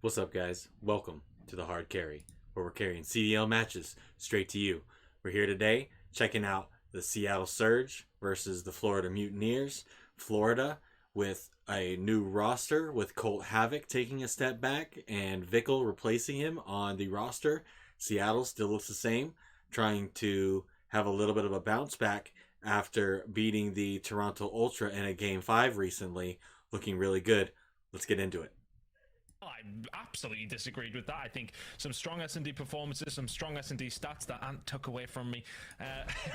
What's up, guys? Welcome to the Hard Carry, where we're carrying CDL matches straight to you. We're here today checking out the Seattle Surge versus the Florida Mutineers. Florida with a new roster with Colt Havoc taking a step back and Vickle replacing him on the roster. Seattle still looks the same, trying to have a little bit of a bounce back after beating the Toronto Ultra in a Game 5 recently, looking really good. Let's get into it. I absolutely disagreed with that. I think some strong S&D performances, some strong S&D stats that Ant took away from me.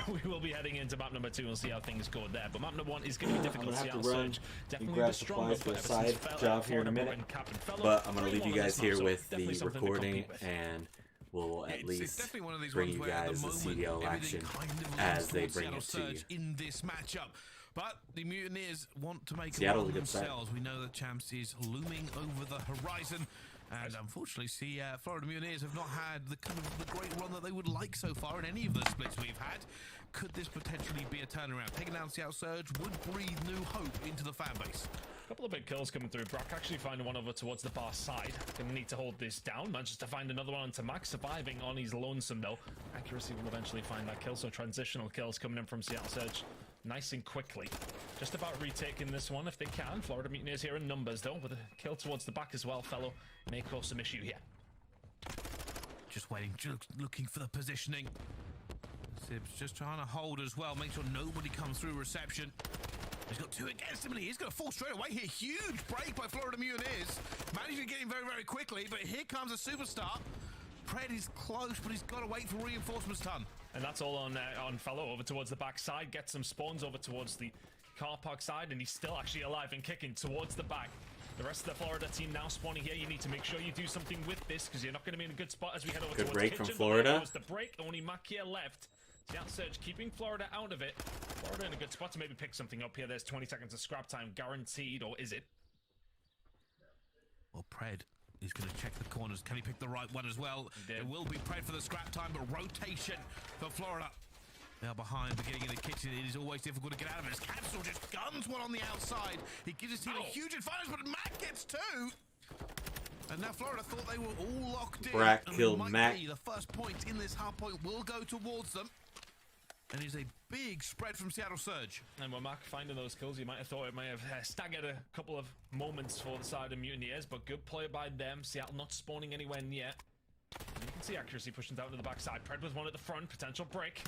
We will be heading into map number 2 and see how things go there. But map number 1 is going to be difficult. I'm Seattle going to Surge, run and definitely grab the stronger supplies for a but side job here in a minute. But I'm going to leave you guys here with the recording, and we'll at least bring you guys the CDL action as they bring it to you. In this matchup. But the Mutineers want to make Seattle's it a good themselves. We know the champs is looming over the horizon. And unfortunately, Florida Mutineers have not had the great run that they would like so far in any of the splits we've had. Could this potentially be a turnaround? Taking down Seattle Surge would breathe new hope into the fan base. A couple of big kills coming through. Brock actually finding one over towards the bar side. Gonna need to hold this down. Manages to find another one onto Max, surviving on his lonesome though. Accuracy will eventually find that kill, so transitional kills coming in from Seattle Surge nice and quickly. Just about retaking this one if they can. Florida Mutineers here in numbers though, with a kill towards the back as well. Fellow may cause some issue here. Just waiting, just looking for the positioning. Sib's just trying to hold as well, make sure nobody comes through reception. He's got two against him, and he's going to fall straight away here. Huge break by Florida Mutineers. Managing to get him very, very quickly, but here comes a superstar. Pred is close, but he's got to wait for reinforcements ton. And that's all on Fellow over towards the back side. Gets some spawns over towards the car park side, and he's still actually alive and kicking towards the back. The rest of the Florida team now spawning here. You need to make sure you do something with this, because you're not going to be in a good spot as we head over towards break Kitchen. from Florida. The break, only Mac here left. Seattle Surge keeping Florida out of it. Florida in a good spot to maybe pick something up here. There's 20 seconds of scrap time guaranteed, or is it? Well, Pred is going to check the corners. Can he pick the right one as well? It will be Pred for the scrap time, but rotation for Florida. They are behind, but getting in the kitchen, it is always difficult to get out of it. As Capsule just guns one on the outside. He gives his team a huge advantage, but Mac gets two. And now Florida thought they were all locked in. Brack killed Mac. The first point in this hard point will go towards them. And it's a big spread from Seattle Surge. And when Mac finding those kills, you might have thought it may have staggered a couple of moments for the side of Mutineers, but good play by them. Seattle not spawning anywhere near. And you can see accuracy pushing down to the backside. Pred with one at the front, potential break.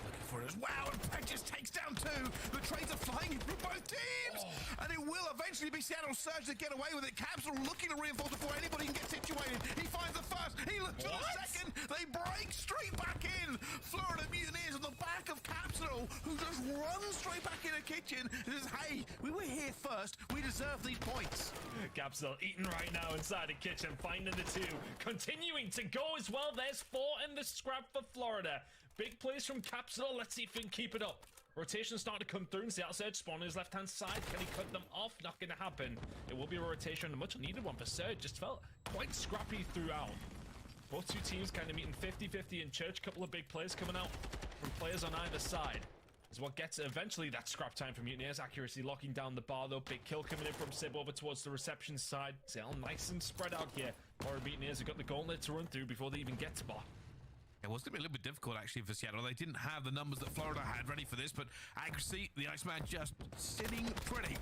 Looking for it as wow, and Pred just takes down two. The trades are flying in from both teams. And it will eventually be Seattle Surge to get away with it. Capsule looking to reinforce before anybody can get situated. He finds the first, he looks for the second. They break straight back in. Florida Mutineers on the back of Capsule, who just runs straight back in the kitchen and says, hey, we were here first. We deserve these points. Capsule eating right now inside the kitchen, finding the two. Continuing to go as well. There's 4 in the scrap for Florida. Big plays from Capsule. Let's see if we can keep it up. Rotation starting to come through, and Seattle Surge spawn on his left-hand side. Can he cut them off? Not going to happen. It will be a rotation, a much-needed one for Surge. Just felt quite scrappy throughout. Both two teams kind of meeting 50-50 in church. Couple of big plays coming out from players on either side. Is what gets eventually that scrap time from Mutineers. Accuracy locking down the bar, though. Big kill coming in from Sib over towards the reception side. Seattle nice and spread out here. Florida Mutineers have got the gauntlet to run through before they even get to bar. It was going to be a little bit difficult, actually, for Seattle. They didn't have the numbers that Florida had ready for this, but accuracy, the Iceman just sitting pretty.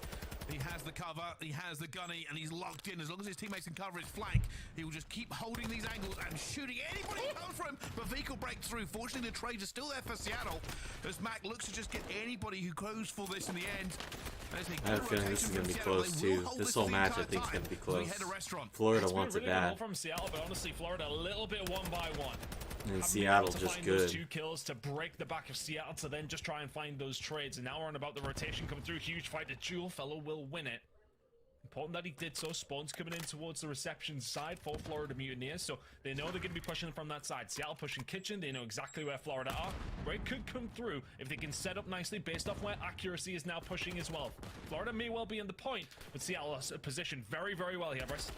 He has the cover, he has the gunny, and he's locked in. As long as his teammates can cover his flank, he will just keep holding these angles and shooting anybody who comes for him. But vehicle breaks through. Fortunately, the trades are still there for Seattle, as Mac looks to just get anybody who goes for this in the end. I have a feeling this is going to be close too. This whole match, I think, is going to be close. Florida wants it bad. From Seattle, but honestly, Florida a little bit one by one. And Seattle just good. Those 2 kills to break the back of Seattle to then just try and find those trades. And now we're on about the rotation coming through. Huge fight. The duel fellow will win it. Important that he did so. Spawns coming in towards the reception side for Florida Mutineers, so they know they're going to be pushing from that side. Seattle pushing kitchen. They know exactly where Florida are. Break could come through if they can set up nicely based off where accuracy is now pushing as well. Florida may well be in the point, but Seattle is positioned very, very well here, Bryce.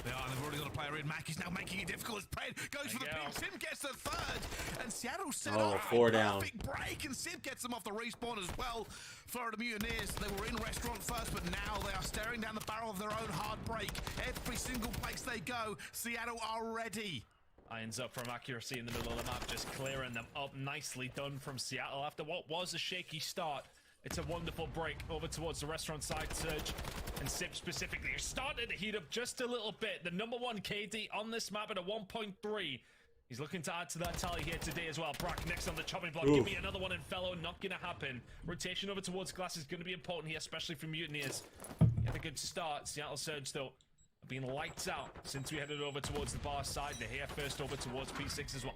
They are, they've already got a player in. Mac is now making it difficult as Pred goes for the pin. Sim gets the third, and Seattle set up 4 down. Perfect break, and Sim gets them off the respawn as well. Florida Mutineers, they were in restaurant first, but now they are staring down the barrel of their own hard break. Every single place they go, Seattle are ready. Irons up from accuracy in the middle of the map, just clearing them up. Nicely done from Seattle after what was a shaky start. It's a wonderful break over towards the restaurant side. Surge and Sip specifically are starting to heat up just a little bit. The number 1 KD on this map at a 1.3. He's looking to add to that tally here today as well. Brack next on the chopping block. Give me another one in fellow. Not going to happen. Rotation over towards glass is going to be important here, especially for Mutineers. Get a good start. Seattle Surge, though, have been lights out since we headed over towards the bar side. They're here first over towards P6 as well.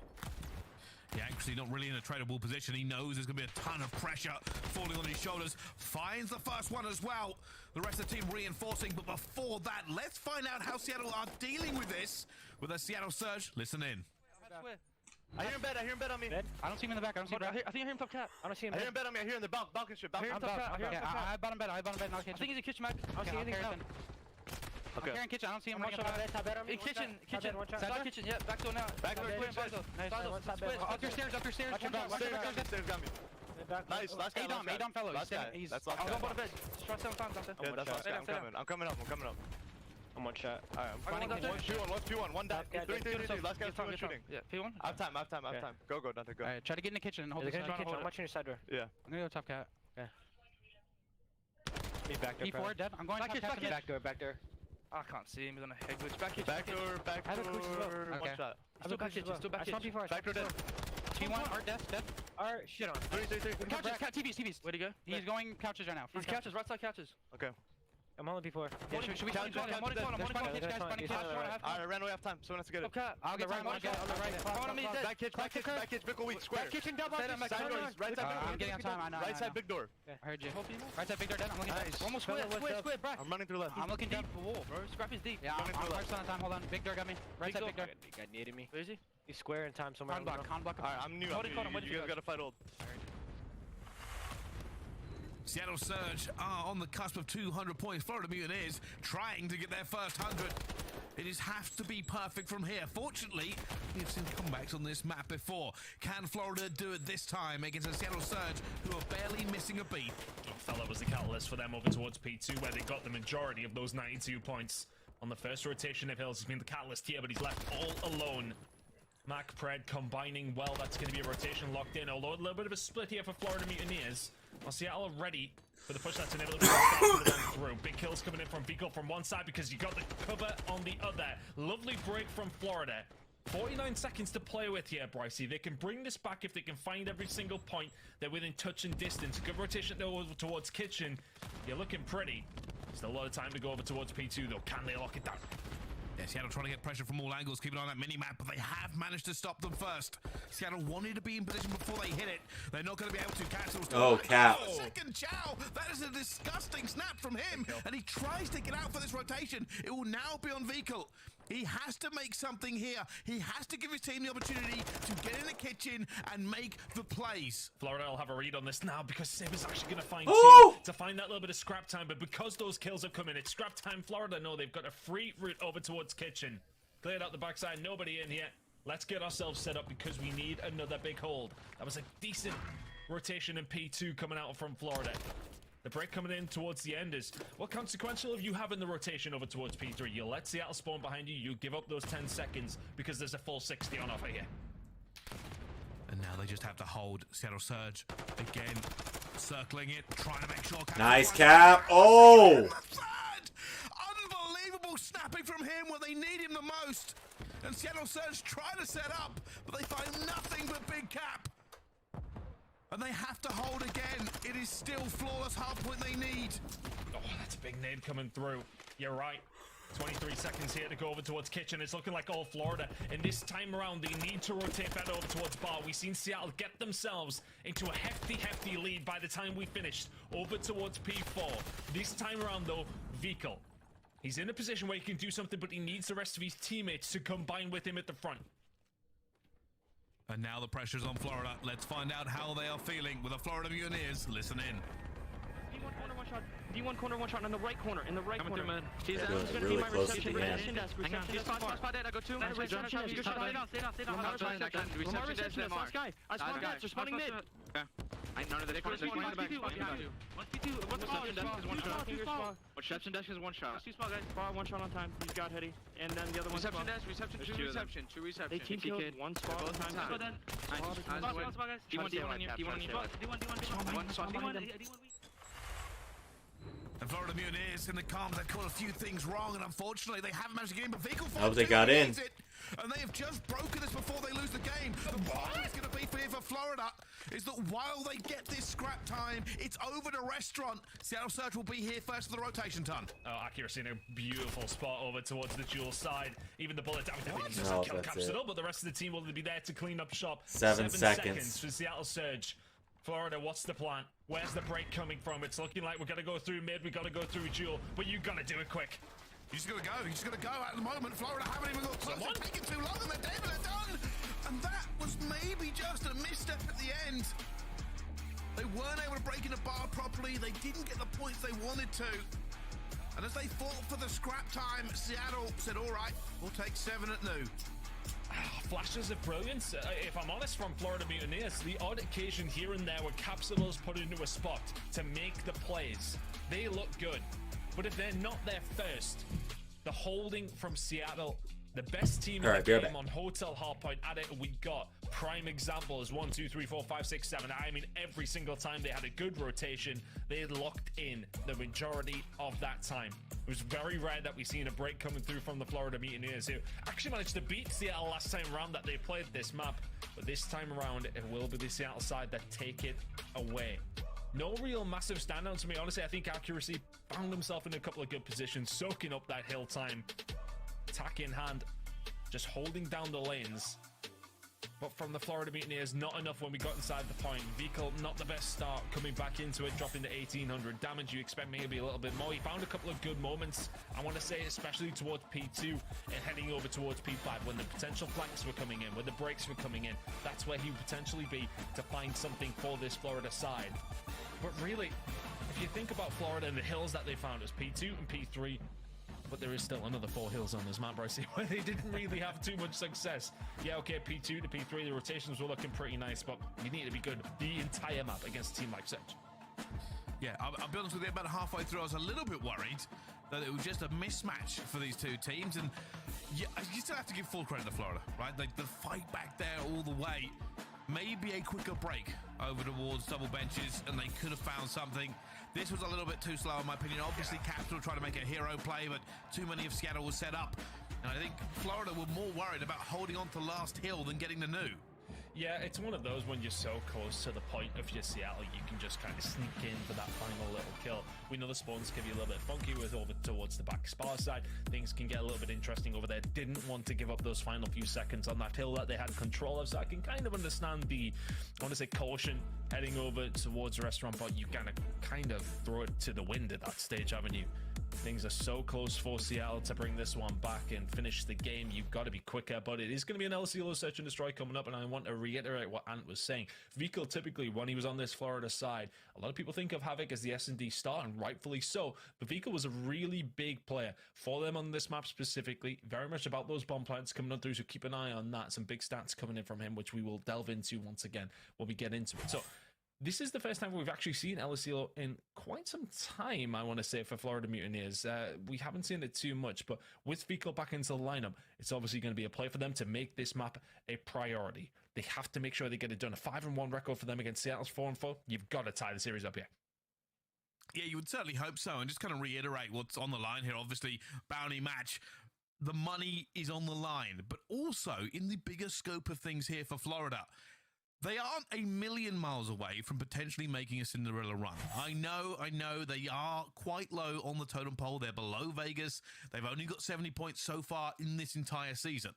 Yeah, actually not really in a tradable position. He knows there's going to be a ton of pressure falling on his shoulders. Finds the first one as well. The rest of the team reinforcing. But before that, let's find out how Seattle are dealing with this. With a Seattle Surge, listen in. I hear him bed on me. Bed? I don't see him in the back. I don't see him. I think I hear him top cap. I don't see him. I hear him bed on me. I hear him in the balcony strip. I have bottom bed. I have bottom bed. I think he's in kitchen, Mac. I don't see anything else. Okay. I'm carrying kitchen. I don't see him. In kitchen. Side kitchen. Yeah, back door now. Back door. Up your stairs. Stairs got me. Nice. Last guy. Adon fellow. He's last guy. I'll go for the bed. Shot 7 times. Yeah, that's last guy. I'm coming up. I'm one shot. Alright, I'm finding Let's P1. One down. 3. Last guy's shooting. Yeah, P1. I have time. Go, Dante, go. Alright, try to get in the kitchen and hold this. I'm watching your side door. Yeah. I'm gonna go top cat. Yeah. Me back door. P4 dead. I'm going top cat. Back door. I can't see him. He's on a head glitch. Back door. I have a cruise as well. One shot. Still back P4. Back door dead. P1, Art dead. Art, shit on. 3. Couches, TVs. Where'd he go? He's going couches right now. He's couches, right side couches. Okay. I'm on the P4. Yeah, should we couch him? Alright, ran away off time. Someone has to get it. Okay. I'll get time. On the right. Back kitchen, Bickle weak, square. Kitchen double. Side door, right side big door. I'm getting on time. I know. Right side big door. I heard you. Right side big door dead. I'm looking dead. Almost square, bro. I'm running through left. I'm looking deep. Wall, bro. Scrap is deep. Yeah, I'm first on time. Hold on. Big door got me. Right side big door. Guy needed me. Where is he? He's square in time somewhere. Con block. Alright, I'm new. You guys gotta fight old. Seattle Surge are on the cusp of 200 points. Florida Mutineers trying to get their first 100. It has to be perfect from here. Fortunately, we've seen comebacks on this map before. Can Florida do it this time against a Seattle Surge who are barely missing a beat? Fella was the catalyst for them over towards P2, where they got the majority of those 92 points. On the first rotation of Hills, he's been the catalyst here, but he's left all alone. Mac Pred combining well. That's going to be a rotation locked in, although a little bit of a split here for Florida Mutineers. Well, Seattle ready for the push that's inevitably through. Big kills coming in from Vico from one side because you got the cover on the other. Lovely break from Florida. 49 seconds to play with here, Brycey. They can bring this back if they can find every single point. They're within touch and distance. Good rotation over towards Kitchen. You're looking pretty. Still a lot of time to go over towards P2 though. Can they lock it down? Yeah, Seattle trying to get pressure from all angles, keeping on that mini-map, but they have managed to stop them first. Seattle wanted to be in position before they hit it. They're not going to be able to cancel. Oh, Cap. Second Chow. That is a disgusting snap from him, and he tries to get out for this rotation. It will now be on Vehicle. He has to make something here. He has to give his team the opportunity to get in the kitchen and make the plays. Florida will have a read on this now because Sib is actually going to find to find that little bit of scrap time. But because those kills have come in, it's scrap time. Florida know they've got a free route over towards Kitchen. Cleared out the backside. Nobody in here. Let's get ourselves set up because we need another big hold. That was a decent rotation in P2 coming out from Florida. The break coming in towards the end is, what consequential of you having the rotation over towards P3? You let Seattle spawn behind you, you give up those 10 seconds because there's a full 60 on offer here. And now they just have to hold Seattle Surge again, circling it, trying to make sure. Nice Cap. Oh! Unbelievable snapping from him where they need him the most. And Seattle Surge try to set up, but they find nothing but Big Cap. And they have to hold again. It is still flawless hardpoint they need. Oh, that's a big nade coming through. You're right. 23 seconds here to go over towards Kitchen. It's looking like all Florida. And this time around, they need to rotate that over towards Bar. We've seen Seattle get themselves into a hefty lead by the time we finished over towards P4. This time around, though, Vehicle. He's in a position where he can do something, but he needs the rest of his teammates to combine with him at the front. And now the pressure's on Florida. Let's find out how they are feeling with the Florida Mutineers. Listen in. D1 corner, one shot. D1 corner, one shot in the right corner. In the right corner, man. He's gonna be my reception desk. Spot dead. I go two. Stay down. Last guy. I spawned gas. They're spawning mid. None of the corners. There's one in the back. One P2. One spot. Reception dash is one shot. Two spot, guys. Spot, one shot on time. He's got Heady. And then the other one. Reception dash, two reception. They team killed. One spot on time. Spot, guys. D1 on you. D1 on you. One spot. And Florida Mutineers in the comms, they've caught a few things wrong, and unfortunately they haven't managed to get in, but Vehicle I hope they got in. And they have just broken this before they lose the game. The problem is going to be for Florida is that while they get this scrap time, it's over to restaurant. Seattle Surge will be here first for the rotation ton. Oh, accuracy in a beautiful spot over towards the dual side. Even the bullet damage, I think he's No, just kill that's captured it. up, but the rest of the team will be there to clean up shop. 7 seconds for Seattle Surge. Florida, what's the plan? Where's the break coming from? It's looking like we're gonna go through mid, we gotta go through dual, but you gotta do it quick. You just gotta go at the moment. Florida haven't even got close. It's taking too long and they're dead and they're done. And that was maybe just a misstep at the end. They weren't able to break in the bar properly. They didn't get the points they wanted to. And as they fought for the scrap time, Seattle said, all right, we'll take 7 at new. Flashes of brilliance, if I'm honest, from Florida Mutineers. The odd occasion here and there where Capsulo's put into a spot to make the plays. They look good. But if they're not there first, the holding from Seattle, the best team in the game on Hotel Hardpoint at it, we got prime examples 1, 2, 3, 4, 5, 6, 7. I mean, every single time they had a good rotation, they had locked in the majority of that time. It was very rare that we seen a break coming through from the Florida Mutineers, who actually managed to beat Seattle last time around that they played this map. But this time around, it will be the Seattle side that take it away. No real massive standout to me. Honestly, I think accuracy found himself in a couple of good positions, soaking up that hill time. Attack in hand, just holding down the lanes. But from the Florida Mutineers, not enough when we got inside the point. Vehicle, not the best start, coming back into it, dropping to 1800 damage. You expect maybe a little bit more. He found a couple of good moments, I want to say, especially towards P2 and heading over towards P5 when the potential flanks were coming in, when the breaks were coming in. That's where he would potentially be to find something for this Florida side. But really, if you think about Florida and the hills that they found, as P2 and P3, but there is still another 4 hills on this map, I see, where they didn't really have too much success. Yeah, okay, P2 to P3, the rotations were looking pretty nice, but you need to be good the entire map against a team like Surge. Yeah, I'll be honest with you, about halfway through, I was a little bit worried that it was just a mismatch for these two teams, and yeah, you still have to give full credit to Florida, right? Like, the fight back there all the way, maybe a quicker break over towards double benches, and they could have found something. This was a little bit too slow in my opinion. Obviously, Capital tried to make a hero play, but too many of Seattle was set up. And I think Florida were more worried about holding on to last hill than getting the new. Yeah, it's one of those when you're so close to the point of your Seattle, you can just kind of sneak in for that final little kill. We know the spawns can be a little bit funky with over towards the back spar side. Things can get a little bit interesting over there. Didn't want to give up those final few seconds on that hill that they had control of, so I can kind of understand the, I want to say, caution heading over towards the restaurant, but you kind of throw it to the wind at that stage, haven't you? Things are so close for Seattle to bring this one back and finish the game. You've got to be quicker, but it is going to be an LCLO Search and Destroy coming up, and I want to reiterate what Ant was saying. Vehicle, typically, when he was on this Florida side, a lot of people think of Havoc as the S&D star, and rightfully so, but Vehicle was a really big player for them on this map specifically. Very much about those bomb plants coming on through, so keep an eye on that. Some big stats coming in from him, which we will delve into once again when we get into it. So, this is the first time we've actually seen LCLO in quite some time, I want to say, for Florida Mutineers. We haven't seen it too much, but with Vehicle back into the lineup, it's obviously going to be a play for them to make this map a priority. They have to make sure they get it done. A 5-1 record for them against Seattle's 4-4. You've got to tie the series up here. Yeah, you would certainly hope so. And just kind of reiterate what's on the line here. Obviously, bounty match. The money is on the line. But also, in the bigger scope of things here for Florida, they aren't a million miles away from potentially making a Cinderella run. I know they are quite low on the totem pole. They're below Vegas. They've only got 70 points so far in this entire season.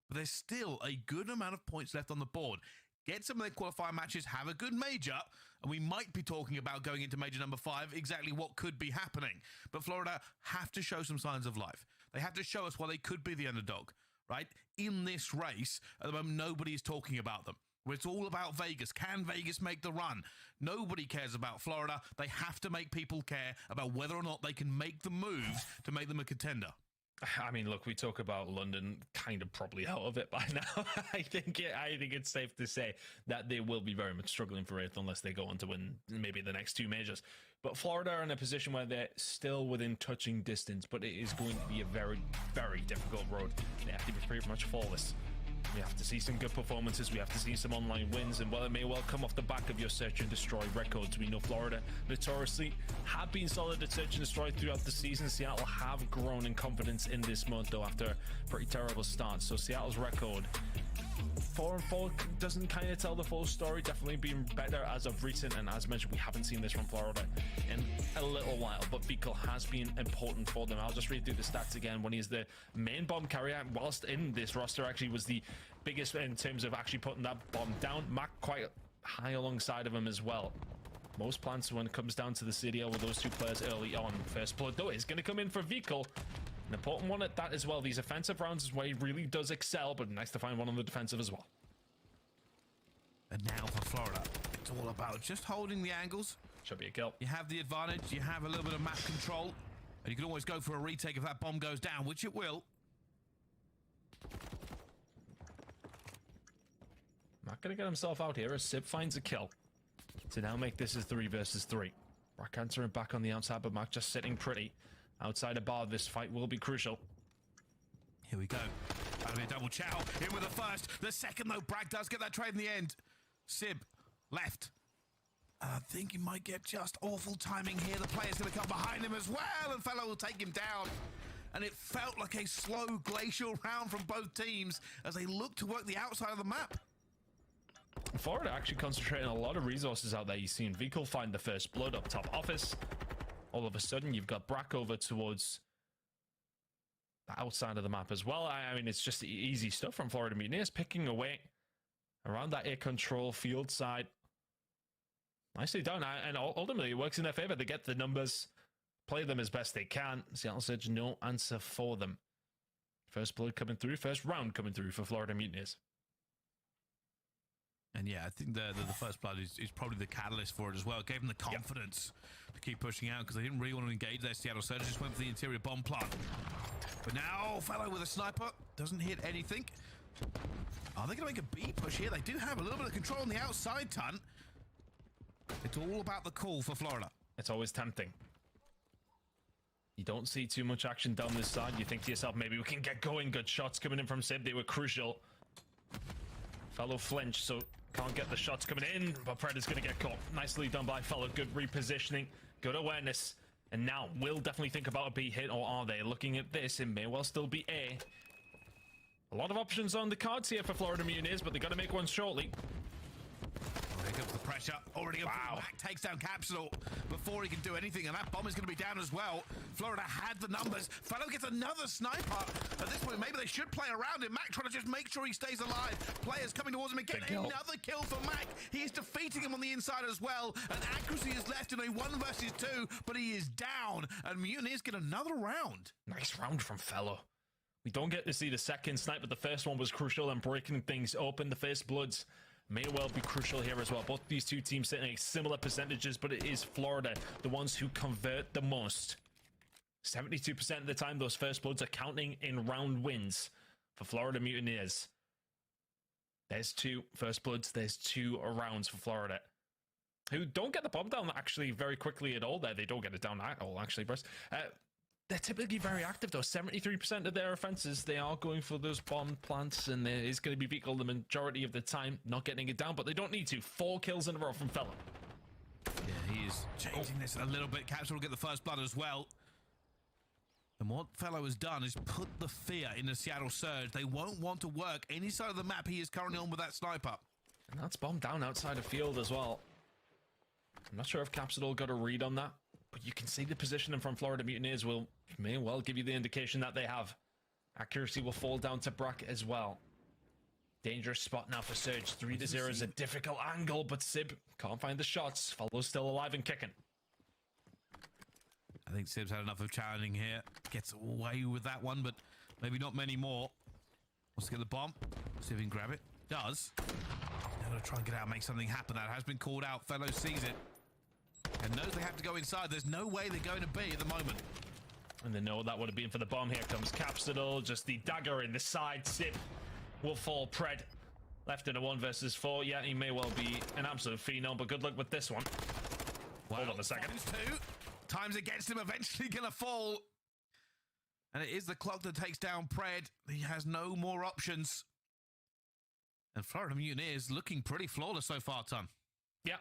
But there's still a good amount of points left on the board. Get some of their qualifier matches, have a good major, and we might be talking about going into major number 5, exactly what could be happening. But Florida have to show some signs of life. They have to show us why they could be the underdog, right? In this race, at the moment, nobody is talking about them. Where it's all about Vegas. Can Vegas make the run? Nobody cares about Florida. They have to make people care about whether or not they can make the moves to make them a contender. I mean, look, we talk about London kind of probably out of it by now. I think it's safe to say that they will be very much struggling for 8th unless they go on to win maybe the next 2 majors. But Florida are in a position where they're still within touching distance, but it is going to be a very, very difficult road. They have to be pretty much flawless. We have to see some good performances. We have to see some online wins. And while it may well come off the back of your search and destroy records, we know Florida notoriously have been solid at search and destroy throughout the season. Seattle have grown in confidence in this mode, though, after a pretty terrible start. So Seattle's record 4-4 doesn't kind of tell the full story. Definitely been better as of recent, and as mentioned, we haven't seen this from Florida in a little while, but Vikal has been important for them. I'll just read through the stats again. When he's the main bomb carrier, whilst in this roster, actually was the biggest in terms of actually putting that bomb down. Mac quite high alongside of him as well. Most plants when it comes down to the CDL with those 2 players early on. First blood, though, is going to come in for Vikal. An important one at that as well. These offensive rounds is where he really does excel, but nice to find one on the defensive as well. And now for Florida, it's all about just holding the angles. Should be a kill. You have the advantage, you have a little bit of map control, and you can always go for a retake if that bomb goes down, which it will. Not going to get himself out here as Sib finds a kill to now make this a 3 versus 3. Brack answering back on the outside, but Mac just sitting pretty. Outside a bar, this fight will be crucial. Here we go. That'll be a double chow. In with the first. The second, though, Bragg does get that trade in the end. Sib, left. I think he might get just awful timing here. The player's going to come behind him as well, and Fellow will take him down. And it felt like a slow glacial round from both teams as they look to work the outside of the map. Florida actually concentrating a lot of resources out there. You've seen Vikal find the first blood up top office. All of a sudden, you've got Brack over towards the outside of the map as well. I mean, it's just easy stuff from Florida Mutineers, picking away around that air control field side. Nicely done, and ultimately it works in their favor. They get the numbers, play them as best they can. Seattle Surge, no answer for them. First blood coming through, first round coming through for Florida Mutineers. And yeah, I think the first blood is probably the catalyst for it as well. It gave them the confidence to keep pushing out because they didn't really want to engage their Seattle Surge. Just went for the interior bomb plant. But now, Fellow with a sniper doesn't hit anything. Are they going to make a B push here? They do have a little bit of control on the outside, Tunt. It's all about the call for Florida. It's always tempting. You don't see too much action down this side. You think to yourself, maybe we can get going. Good shots coming in from Sib. They were crucial. Fellow flinch, so can't get the shots coming in, but Predator's going to get caught. Nicely done by Fellow. Good repositioning, good awareness. And now will definitely think about a B hit, or are they? Looking at this, it may well still be A. A lot of options on the cards here for Florida Mutineers, but they got to make one shortly. Here comes the pressure. Already up. Wow. Mac takes down Capsule before he can do anything, and that bomb is going to be down as well. Florida had the numbers. Fellow gets another sniper. At this point, maybe they should play around him. Mac trying to just make sure he stays alive. Players coming towards him again. Another kill for Mac. He is defeating him on the inside as well. And accuracy is left in a 1 versus 2, but he is down. And Mutineers get another round. Nice round from Fellow. We don't get to see the second snipe, but the first one was crucial and breaking things open. The first bloods may well be crucial here as well. Both these two teams sitting at similar percentages, but it is Florida, the ones who convert the most. 72% of the time, those first bloods are counting in round wins for Florida Mutineers. There's 2 first bloods, there's 2 rounds for Florida, who don't get the bomb down actually very quickly at all there. They don't get it down at all, actually, Bruce. They're typically very active, though. 73% of their offenses, they are going for those bomb plants, and there is going to be Vikal the majority of the time, not getting it down, but they don't need to. 4 kills in a row from Fellow. Yeah, he is changing this a little bit. Capsule will get the first blood as well. And what Fellow has done is put the fear in the Seattle Surge. They won't want to work any side of the map he is currently on with that sniper. And that's bombed down outside of field as well. I'm not sure if Capsule got a read on that, but you can see the positioning from Florida Mutineers may well give you the indication that they have. Accuracy will fall down to Brack as well. Dangerous spot now for Surge. 3-0 is a difficult angle, but Sib can't find the shots. Fellow's still alive and kicking. I think Sib's had enough of challenging here. Gets away with that one, but maybe not many more. Wants to get the bomb. See if he can grab it. Does. Now going to try and get out and make something happen. That has been called out. Fellow sees it and knows they have to go inside. There's no way they're going to be at the moment. And they know that would have been for the bomb. Here comes Capsidal, just the dagger in the side. Sip will fall. Pred left in a 1 versus 4. Yeah, he may well be an absolute phenom, but good luck with this one. Well, hold on a second. -2. Time's against him, eventually gonna fall. And it is the clock that takes down Pred. He has no more options. And Florida Mutineers looking pretty flawless so far, Ton. Yeah,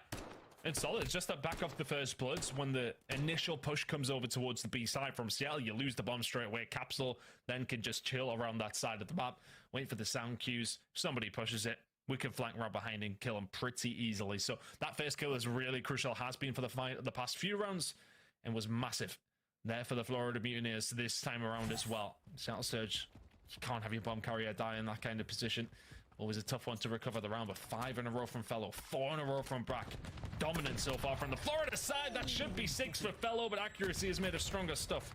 it's solid. It's just that back off the first bloods. When the initial push comes over towards the B side from Seattle, you lose the bomb straight away. Capsule then can just chill around that side of the map, wait for the sound cues. If somebody pushes it, we can flank right behind and kill him pretty easily. So that first kill is really crucial, has been for the past few rounds, and was massive there for the Florida Mutineers this time around as well. Seattle Surge, you can't have your bomb carrier die in that kind of position. Always a tough one to recover the round, but 5 in a row from Fellow, 4 in a row from Brack. Dominant so far from the Florida side. That should be 6 for Fellow, but accuracy is made of stronger stuff.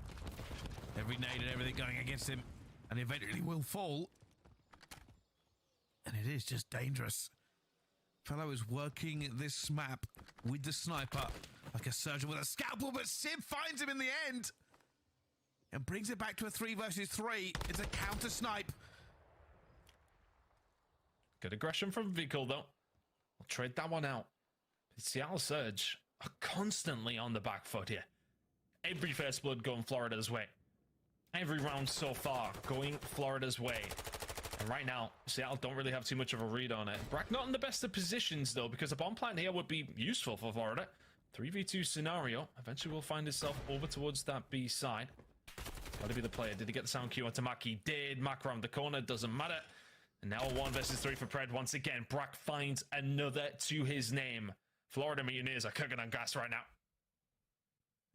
Every nade and everything going against him, and eventually will fall. And it is just dangerous. Fellow is working this map with the sniper like a surgeon with a scalpel, but Sib finds him in the end and brings it back to a 3 versus 3. It's a counter snipe. Good aggression from Vikul, though. We'll trade that one out. Seattle Surge are constantly on the back foot here. Every first blood going Florida's way. Every round so far going Florida's way. And right now, Seattle don't really have too much of a read on it. Brack not in the best of positions, though, because a bomb plant here would be useful for Florida. 3v2 scenario. Eventually will find himself over towards that B side. Gotta be the player. Did he get the sound cue onto Mack? He did. Mack around the corner. Doesn't matter. And now a 1 versus 3 for Pred once again. Brack finds another to his name. Florida Mutineers are cooking on gas right now.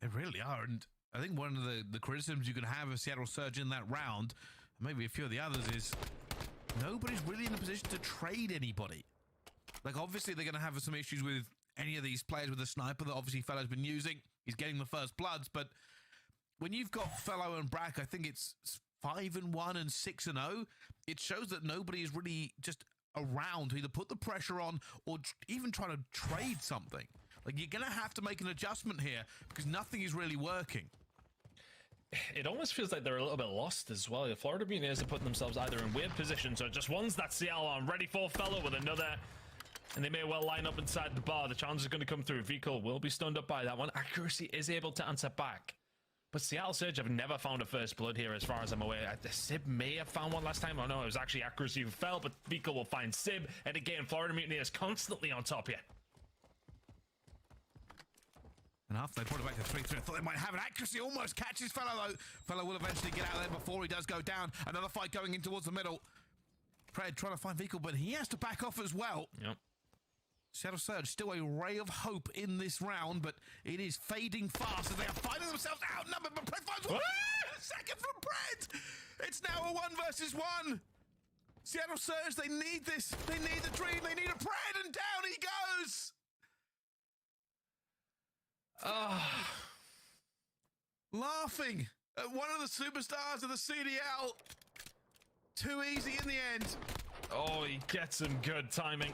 They really are. And I think one of the criticisms you can have of Seattle Surge in that round, and maybe a few of the others, is nobody's really in a position to trade anybody. Like, obviously, they're going to have some issues with any of these players with a sniper that obviously Fellow's been using. He's getting the first bloods, but when you've got Fellow and Brack, I think it's 5-1 and 6-0. It shows that nobody is really just around to either put the pressure on or even try to trade something. Like, you're going to have to make an adjustment here because nothing is really working. It almost feels like they're a little bit lost as well. The Florida Mutineers are putting themselves either in weird positions or just ones that Seattle on ready for Fellow with another. And they may well line up inside the bar. The challenge is going to come through. Vikul will be stunned up by that one. Accuracy is able to answer back. But Seattle Surge have never found a first blood here as far as I'm aware. Sib may have found one last time. Oh no, it was actually Accuracy who fell, but Vikul will find Sib. And again, Florida Mutineers constantly on top here. And after they put it back to 3-3, I thought they might have an Accuracy. Almost catches Fellow, though. Fellow will eventually get out of there before he does go down. Another fight going in towards the middle. Pred trying to find Vikul, but he has to back off as well. Yep. Seattle Surge, still a ray of hope in this round, but it is fading fast as they are finding themselves outnumbered, but Pred finds one. Second from Pred! It's now a 1 versus 1. Seattle Surge, they need this. They need the dream. They need a Pred, and down he goes. Laughing at one of the superstars of the CDL. Too easy in the end. Oh, he gets some good timing.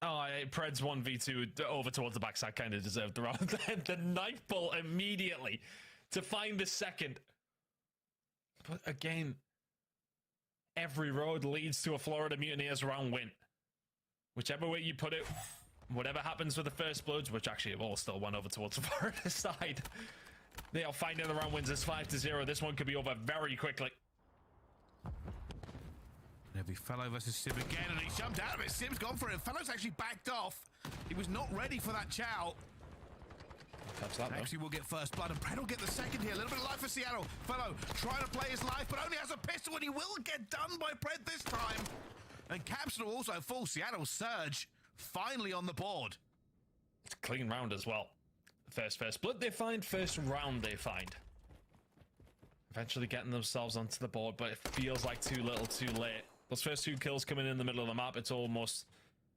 Oh, Pred's 1v2 over towards the backside kind of deserved the round. The knife pull immediately to find the second. But again, every road leads to a Florida Mutineers round win. Whichever way you put it, whatever happens with the first bloods, which actually have all still won over towards the Florida side, they are finding the round wins as 5-0. This one could be over very quickly. It'll be Fellow versus Sib again, and he jumped out of it. Sib's gone for it. Fellow's actually backed off. He was not ready for that chow. Actually, will get first blood, and Pred will get the second here. A little bit of life for Seattle. Fellow trying to play his life, but only has a pistol, and he will get done by Pred this time. And Caps will also fall. Seattle Surge finally on the board. It's a clean round as well. First blood they find, first round they find. Eventually getting themselves onto the board, but it feels like too little too late. Those first 2 kills coming in the middle of the map, it's almost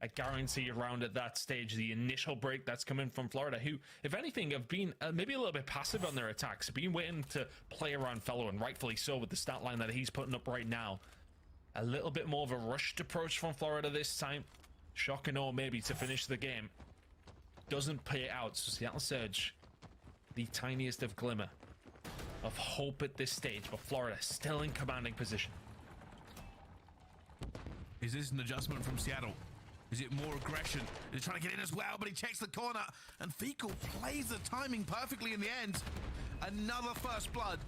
a guarantee round at that stage. The initial break that's coming from Florida, who, if anything, have been maybe a little bit passive on their attacks, been waiting to play around Fellow, and rightfully so with the stat line that he's putting up right now. A little bit more of a rushed approach from Florida this time. Shocking or maybe to finish the game. Doesn't pay out, so Seattle Surge the tiniest of glimmer of hope at this stage, but Florida still in commanding position. Is this an adjustment from Seattle? Is it more aggression? He's trying to get in as well, but he checks the corner, and Fecal plays the timing perfectly in the end. Another first blood.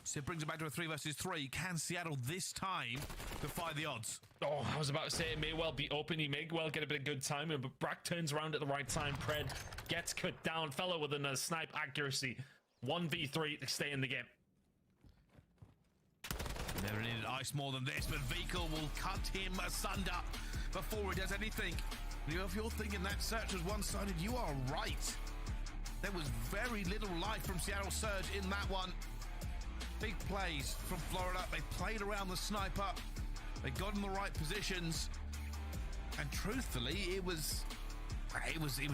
So it brings it back to a 3 versus 3. Can Seattle this time defy the odds? Oh, I was about to say it may well be open. He may well get a bit of good timing, but Brack turns around at the right time. Pred gets cut down. Fellow with another snipe accuracy. 1v3 to stay in the game. Never needed ice more than this, but Fecal will cut him asunder before he does anything. If you're thinking that search was one-sided, you are right. There was very little life from Seattle Surge in that one. Big plays from Florida. They played around the sniper. They got in the right positions. And truthfully, it was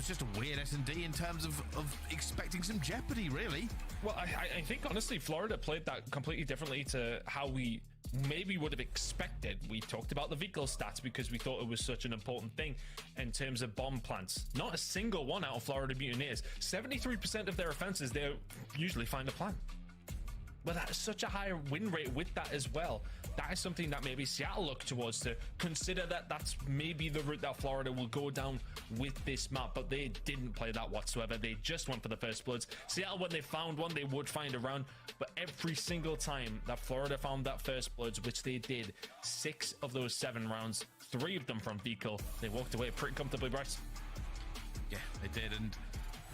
just a weird S&D in terms of expecting some jeopardy, really. Well, I think, honestly, Florida played that completely differently to how we maybe would have expected. We talked about the vehicle stats because we thought it was such an important thing in terms of bomb plants. Not a single one out of Florida Mutineers. 73% of their offenses, they usually find a plant. But that is such a higher win rate with that as well. That is something that maybe Seattle look towards, to consider that that's maybe the route that Florida will go down with this map, but they didn't play that whatsoever. They just went for the first bloods. Seattle, when they found one, they would find a round, but every single time that Florida found that first bloods, which they did, 6 of those 7 rounds, 3 of them from Vehicle, they walked away pretty comfortably, Bryce. Yeah, they did, and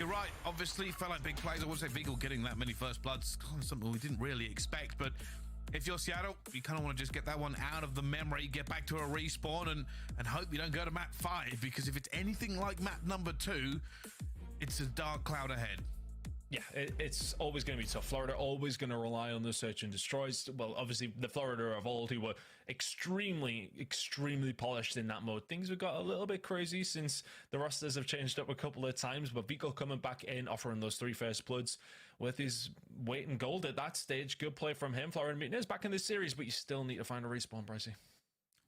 you're right, obviously, felt like big plays. I would say Vehicle getting that many first bloods, kind of something we didn't really expect, but if you're Seattle, you kind of want to just get that one out of the memory, get back to a respawn, and hope you don't go to map 5, because if it's anything like map number 2, it's a dark cloud ahead. Yeah, it's always going to be tough. Florida always going to rely on the search and destroys. Well, obviously, the Florida of old, who were extremely, extremely polished in that mode. Things have got a little bit crazy since the rosters have changed up a couple of times, but Vico coming back in, offering those 3 first bloods with his weight in gold at that stage. Good play from him. Florida Mutineers back in this series, but you still need to find a respawn, Brycey.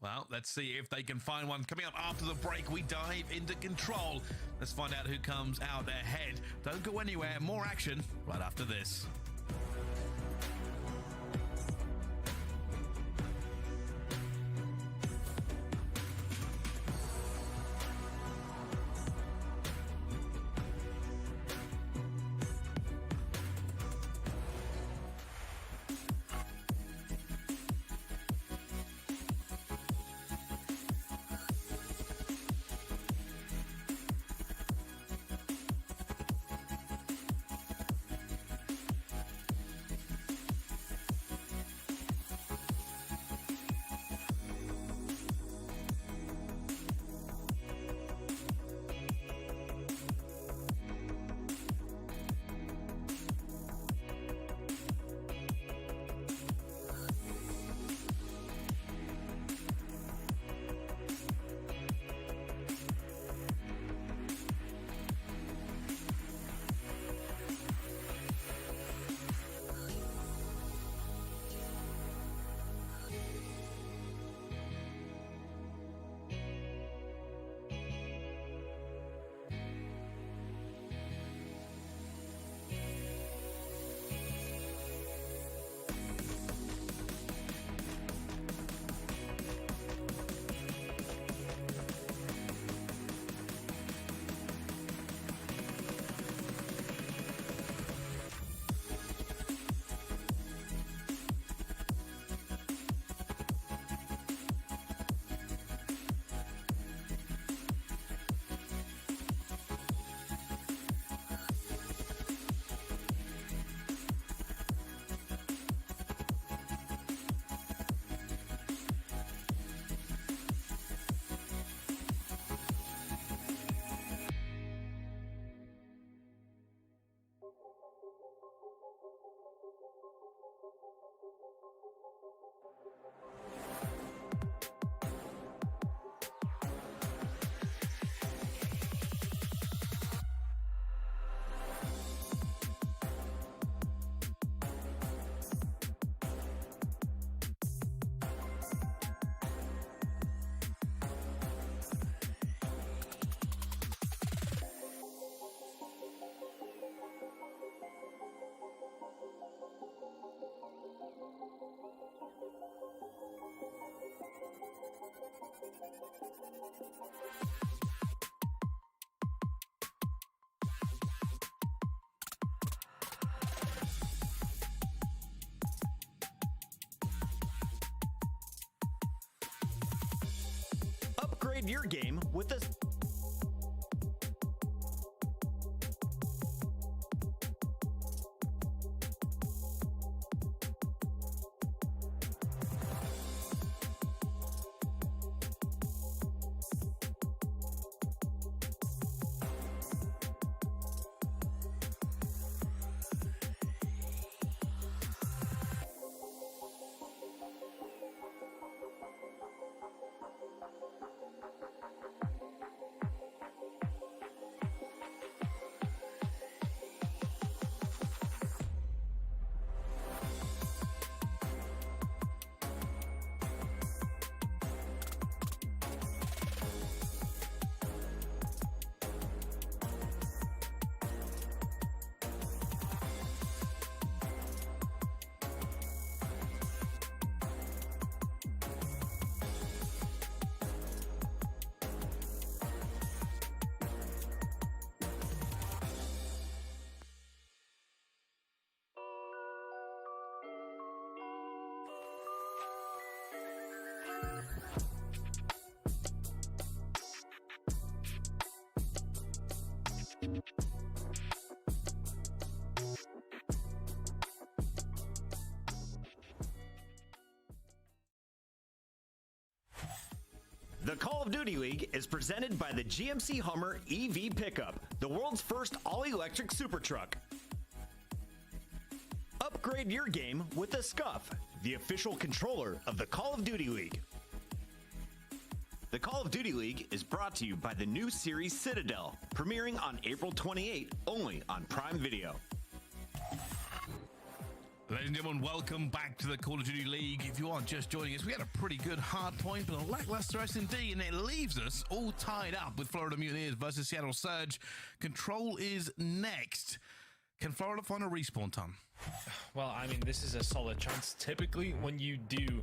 Well, let's see if they can find one. Coming up after the break, we dive into Control. Let's find out who comes out ahead. Don't go anywhere. More action right after this. Upgrade your game with a... The Call of Duty League is presented by the GMC Hummer EV Pickup, the world's first all-electric super truck. Upgrade your game with the Scuff, the official controller of the Call of Duty League. The Call of Duty League is brought to you by the new series Citadel, premiering on April 28, only on Prime Video. Ladies and gentlemen, welcome back to the Call of Duty League. If you are just joining us, we had a pretty good hard point, but a lackluster S&D, and it leaves us all tied up with Florida Mutineers versus Seattle Surge. Control is next. Can Florida find a respawn ton? Well, I mean, this is a solid chance. Typically, when you do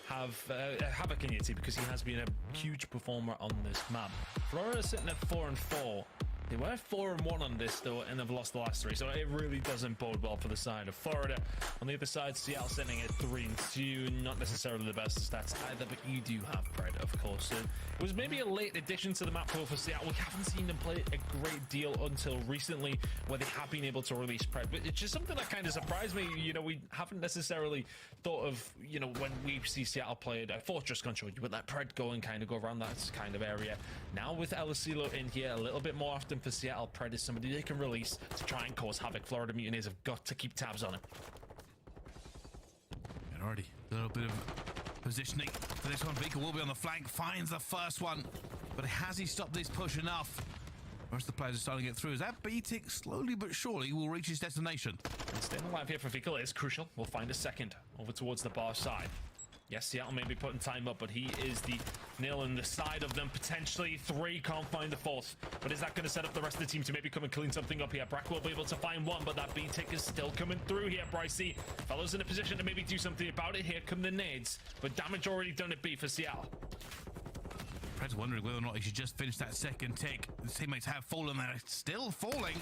have Havoc in your team, because he has been a huge performer on this map. Florida sitting at 4-4. They were 4-1 on this though, and they've lost the last 3, so it really doesn't bode well for the side of Florida. On the other side, Seattle sitting at 3-2, not necessarily the best stats either, but you do have Pred, of course. So it was maybe a late addition to the map pool for Seattle. We haven't seen them play a great deal until recently, where they have been able to release Pred, but it's just something that kind of surprised me. You know, we haven't necessarily thought of, you know, when we see Seattle played Fortress Control, you would let Pred go and kind of go around that kind of area. Now with Elisilo in here a little bit more often for Seattle, Pred is somebody they can release to try and cause havoc. Florida Mutineers have got to keep tabs on him. And already a little bit of positioning for this one. Vika will be on the flank, finds the first one, but has he stopped this push enough? The rest of the players are starting to get through. As that B-tick slowly but surely will reach its destination. And staying alive here for Vika is crucial. We'll find a second over towards the bar side. Yes, Seattle may be putting time up, but he is the nail in the side of them. Potentially 3, can't find the 4th. But is that going to set up the rest of the team to maybe come and clean something up here? Brack will be able to find 1, but that B-tick is still coming through here, Brycey. Fellows in a position to maybe do something about it. Here come the nades, but damage already done at B for Seattle. Pred's wondering whether or not he should just finish that second tick. His teammates have fallen, they're still falling.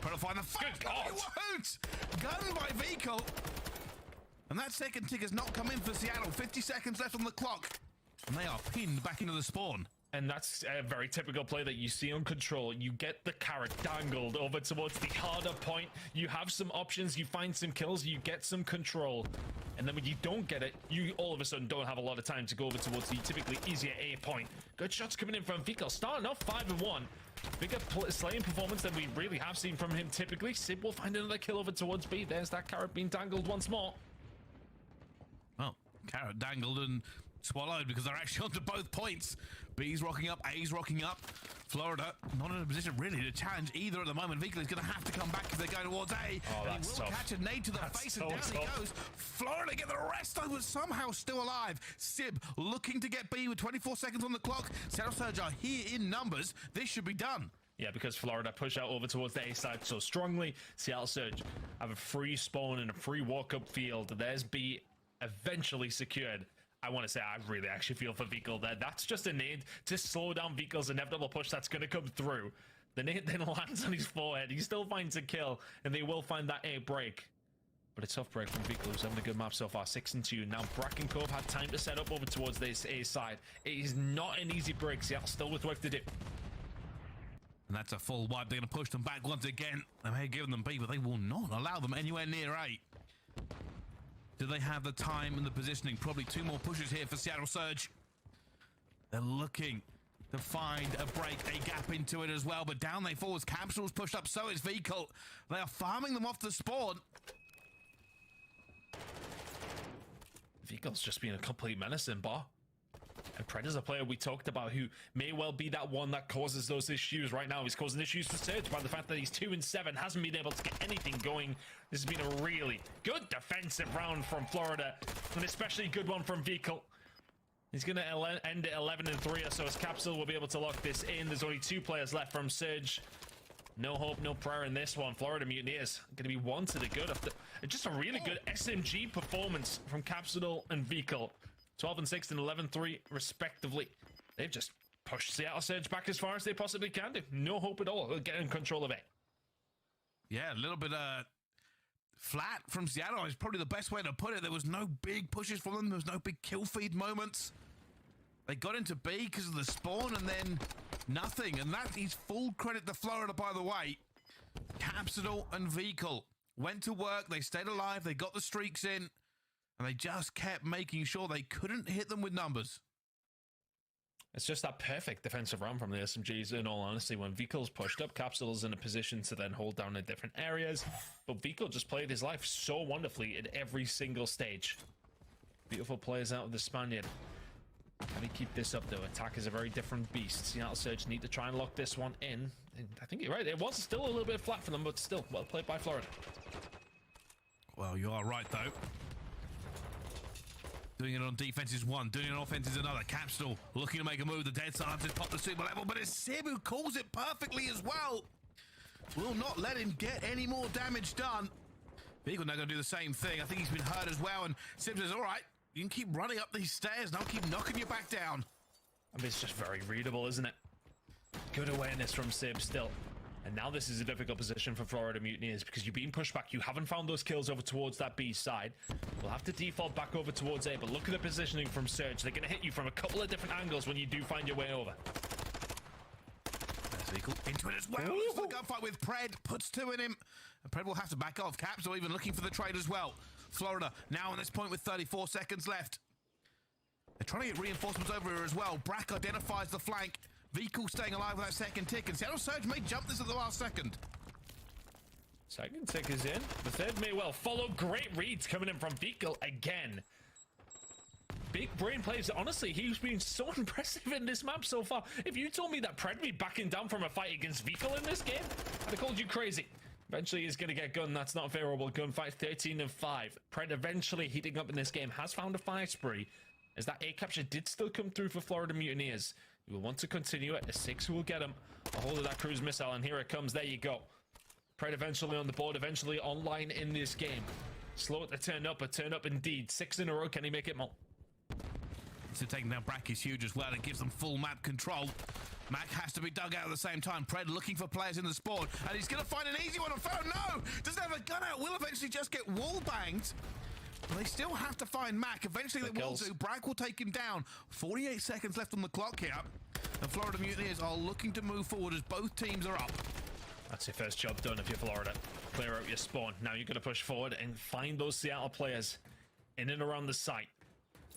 Pred will find the first. Good God. He won't! Gun by Vika. And that second tick has not come in for Seattle. 50 seconds left on the clock. And they are pinned back into the spawn. And that's a very typical play that you see on Control. You get the carrot dangled over towards the harder point. You have some options, you find some kills, you get some control. And then when you don't get it, you all of a sudden don't have a lot of time to go over towards the typically easier A point. Good shots coming in from Vika, starting off 5-1. Bigger slaying performance than we really have seen from him typically. Sib will find another kill over towards B. There's that carrot being dangled once more. Well, carrot dangled and swallowed because they're actually onto both points. B's rocking up, A's rocking up. Florida not in a position really to challenge either at the moment. Vika is going to have to come back if they're going towards A. Oh, and he will catch a nade to the face and down he goes. Florida get the rest over, somehow still alive. Sib looking to get B with 24 seconds on the clock. Seattle Surge are here in numbers. This should be done. Yeah, because Florida push out over towards the A side so strongly. Seattle Surge have a free spawn and a free walk up field. There's B eventually secured. I want to say I really actually feel for Vika there. That's just a nade to slow down Vika's inevitable push that's going to come through. The nade then lands on his forehead. He still finds a kill, and they will find that A break. But a tough break from Vico, who's having a good map so far. 6-2. Now Bracken Cove had time to set up over towards this A side. It is not an easy break. Seattle still with work to do. And that's a full wipe. They're going to push them back once again. They may have given them B, but they will not allow them anywhere near A. Do they have the time and the positioning? Probably 2 more pushes here for Seattle Surge. They're looking to find a break, a gap into it as well. But down they fall as Capsule's pushed up. So is Vehicle. They are farming them off the spawn. Vehicle's just been a complete menace in bar. And Preda's a player we talked about who may well be that one that causes those issues. Right now he's causing issues for Surge by the fact that he's 2-7, hasn't been able to get anything going. This has been a really good defensive round from Florida, and especially a good one from Vehicle. He's going to end it 11-3 or so as Capsule will be able to lock this in. There's only 2 players left from Surge. No hope, no prayer in this one. Florida Mutineers going to be 1 to the good. After just a really good SMG performance from Capsule and Vehicle. 12-6 and 11-3 respectively. They've just pushed Seattle Surge back as far as they possibly can do. No hope at all. They'll get in control of it. Yeah, a little bit flat from Seattle is probably the best way to put it. There was no big pushes from them. There was no big kill feed moments. They got into B because of the spawn and then nothing. And that is full credit to Florida, by the way. Capsule and Vehicle went to work. They stayed alive. They got the streaks in. And they just kept making sure they couldn't hit them with numbers. It's just that perfect defensive round from the SMGs, in all honesty. When Vehicle's pushed up, Capsule's in a position to then hold down in different areas. But Vehicle just played his life so wonderfully at every single stage. Beautiful plays out of the Spaniard. How do you keep this up, though? Attack is a very different beast. Seattle Surge need to try and lock this one in. And I think you're right. It was still a little bit flat for them, but still well played by Florida. Well, you are right, though. Doing it on defense is one, doing it on offense is another. Capsule looking to make a move. The dead silence has popped the super level, but it's Sib who calls it perfectly as well. Will not let him get any more damage done. Beagle now going to do the same thing. I think he's been hurt as well, and Sib says, all right, you can keep running up these stairs, and I'll keep knocking you back down. I mean, it's just very readable, isn't it? Good awareness from Sib still. And now this is a difficult position for Florida Mutineers because you're being pushed back. You haven't found those kills over towards that B side. We'll have to default back over towards A, but look at the positioning from Surge. They're going to hit you from a couple of different angles when you do find your way over. There's Eagle into it as well. Looks for the gunfight with Pred. Puts 2 in him. And Pred will have to back off. Capsule even looking for the trade as well. Florida now on this point with 34 seconds left. They're trying to get reinforcements over here as well. Brack identifies the flank. Vehicle staying alive with that second tick, and Seattle Surge may jump this at the last second. Second tick is in. The third may well follow. Great reads coming in from Vehicle again. Big brain plays. Honestly, he's been so impressive in this map so far. If you told me that Pred would be backing down from a fight against Vehicle in this game, I'd have called you crazy. Eventually, he's going to get gun. That's not a favorable gunfight. 13-5. Pred eventually heating up in this game. Has found a fire spree, as that A capture did still come through for Florida Mutineers. You will want to continue it. A 6 will get him a hold of that cruise missile, and here it comes. There you go. Pred eventually on the board, eventually online in this game. Slow it to turn up, but turn up indeed. 6 in a row. Can he make it more? So taking down Brack is huge as well. It gives them full map control. Mac has to be dug out at the same time. Pred looking for players in the spawn, and he's going to find an easy one on phone. No! Doesn't have a gun out. Will eventually just get wall banged. But they still have to find Mac. Eventually they will do. Brack will take him down. 48 seconds left on the clock here. The Florida Mutineers are looking to move forward as both teams are up. That's your first job done if you're Florida. Clear out your spawn. Now you're going to push forward and find those Seattle players in and around the site.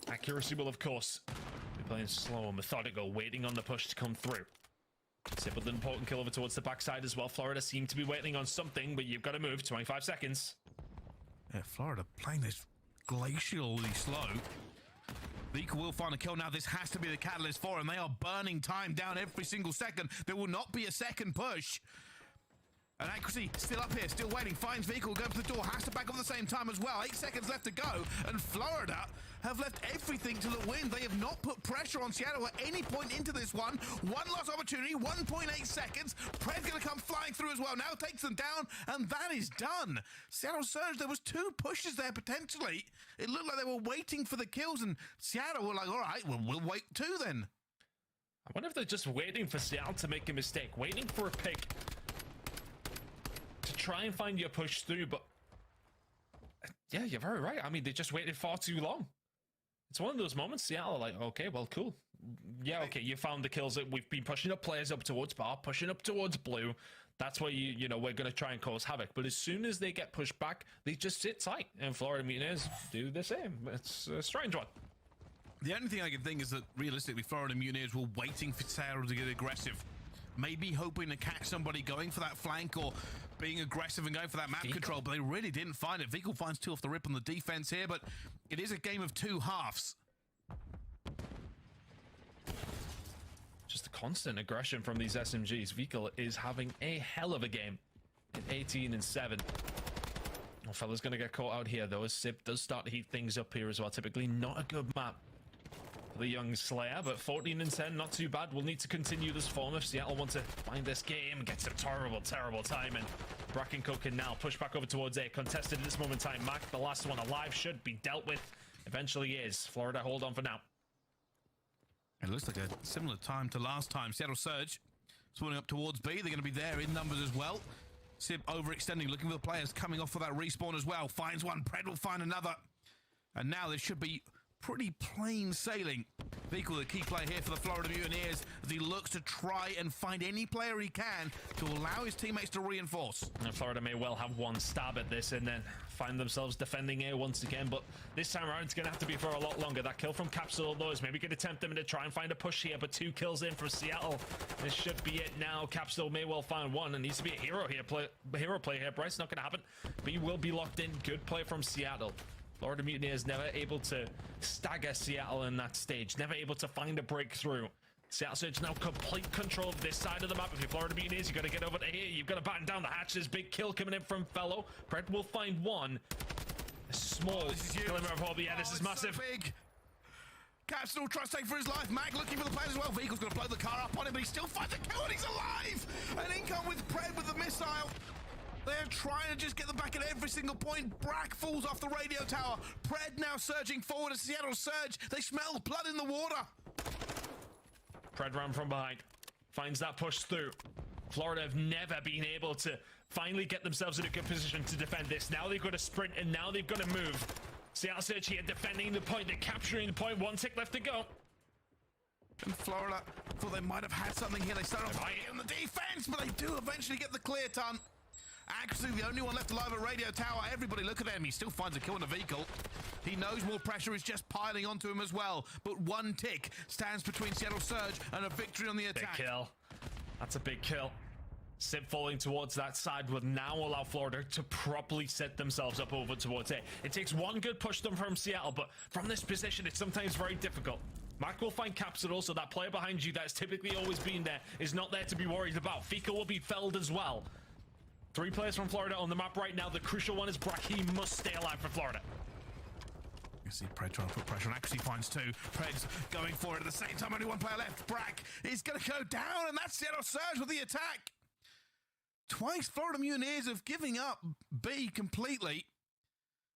Accuracy will, of course, be playing slow and methodical, waiting on the push to come through. Simple and important kill over towards the backside as well. Florida seem to be waiting on something, but you've got to move. 25 seconds. Yeah, Florida playing this glacially slow. Beaker will find a kill now. This has to be the catalyst for him. They are burning time down every single second. There will not be a second push. And accuracy still up here, still waiting. Finds Vehicle, goes to the door, has to back up at the same time as well. 8 seconds left to go, and Florida have left everything to the wind. They have not put pressure on Seattle at any point into this one. One last opportunity, 1.8 seconds. Pred's going to come flying through as well. Now takes them down, and that is done. Seattle Surge, there was 2 pushes there potentially. It looked like they were waiting for the kills, and Seattle were like, all right, well, we'll wait too then. I wonder if they're just waiting for Seattle to make a mistake, waiting for a pick to try and find your push through, but Yeah, you're very right. I mean, they just waited far too long. It's one of those moments, Seattle are like, okay, well, cool. Yeah, okay, you found the kills. That we've been pushing up players up towards bar, pushing up towards blue. That's where you know, we're going to try and cause havoc. But as soon as they get pushed back, they just sit tight. And Florida Mutineers do the same. It's a strange one. The only thing I can think is that realistically, Florida Mutineers were waiting for Seattle to get aggressive. Maybe hoping to catch somebody going for that flank or being aggressive and going for that map control, but they really didn't find it. Vehicle finds 2 off the rip on the defense here, but it is a game of 2 halves. Just the constant aggression from these SMGs. Vehicle is having a hell of a game at 18 and 7. Oh, fella's going to get caught out here, though, as Sib does start to heat things up here as well. Typically not a good map for the young Slayer, but 14 and 10, not too bad. We'll need to continue this form if Seattle want to find this game. Get some terrible timing. Brackencook can now push back over towards A. Contested at this moment in time. Mac, the last one alive, should be dealt with. Eventually is. Florida, hold on for now. It looks like a similar time to last time. Seattle Surge spawning up towards B. They're going to be there in numbers as well. Sib overextending, looking for the players coming off for that respawn as well. Finds one, Pred will find another. And now there should be pretty plain sailing. Vehicle, the key player here for the Florida Mutineers, as he looks to try and find any player he can to allow his teammates to reinforce. And Florida may well have one stab at this and then find themselves defending A once again, but this time around it's going to have to be for a lot longer. That kill from Capsule, though, is maybe going to tempt them to try and find a push here, but 2 kills in for Seattle. This should be it now. Capsule may well find one, and needs to be a hero here. Hero play here, Bryce. Not going to happen, but he will be locked in. Good play from Seattle. Florida Mutineers never able to stagger Seattle in that stage, never able to find a breakthrough. Seattle Surge now complete control of this side of the map. If you're Florida Mutineers, you've got to get over to here. You've got to batten down the hatches. Big kill coming in from Fellow. Brett will find one. A small glimmer of hope. Yeah, this is massive. So big. Capsule tries to take for his life. Mag looking for the players as well. Vehicle's going to blow the car up on him, but he still finds a kill and he's alive. An income with Pred with the missile. They're trying to just get them back at every single point. Brack falls off the radio tower. Pred now surging forward as Seattle Surge. They smell blood in the water. Pred ran from behind. Finds that push through. Florida have never been able to finally get themselves in a good position to defend this. Now they've got to sprint and now they've got to move. Seattle Surge here defending the point. They're capturing the point. 1 tick left to go. And Florida thought they might have had something here. They started off on the defense, but they do eventually get the clear ton. Actually, the only one left alive at radio tower. Everybody look at him. He still finds a kill in the vehicle. He knows more pressure is just piling onto him as well. But 1 tick stands between Seattle Surge and a victory on the attack. Big kill. That's a big kill. Sib falling towards that side will now allow Florida to properly set themselves up over towards A. It takes 1 good push them from Seattle, but from this position, it's sometimes very difficult. Mac will find Capsule, so that player behind you that's typically always been there is not there to be worried about. Fika will be felled as well. 3 players from Florida on the map right now. The crucial one is Brack. He must stay alive for Florida. You see Pred trying to put pressure on. Actually finds 2. Pred's going for it at the same time. Only 1 player left. Brack is going to go down, and that's Seattle Surge with the attack. Twice Florida Mutineers have giving up B completely.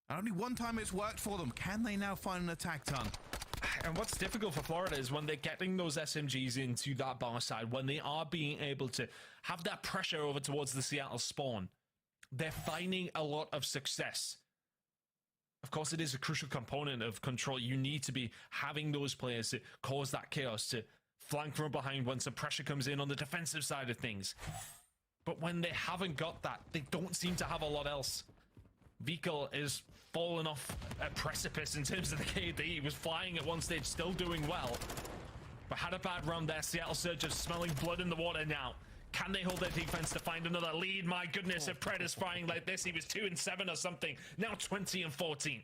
And only 1 time it's worked for them. Can they now find an attack ton? And what's difficult for Florida is when they're getting those SMGs into that bar side, when they are being able to have that pressure over towards the Seattle spawn, they're finding a lot of success. Of course, it is a crucial component of control. You need to be having those players to cause that chaos, to flank from behind when some pressure comes in on the defensive side of things. But when they haven't got that, they don't seem to have a lot else. Vehicle is fallen off a precipice in terms of the KD. He was flying at one stage, still doing well, but had a bad run there. Seattle Surge is smelling blood in the water now. Can they hold their defense to find another lead? My goodness, if Pred is flying like this, he was 2 and 7 or something. Now 20 and 14.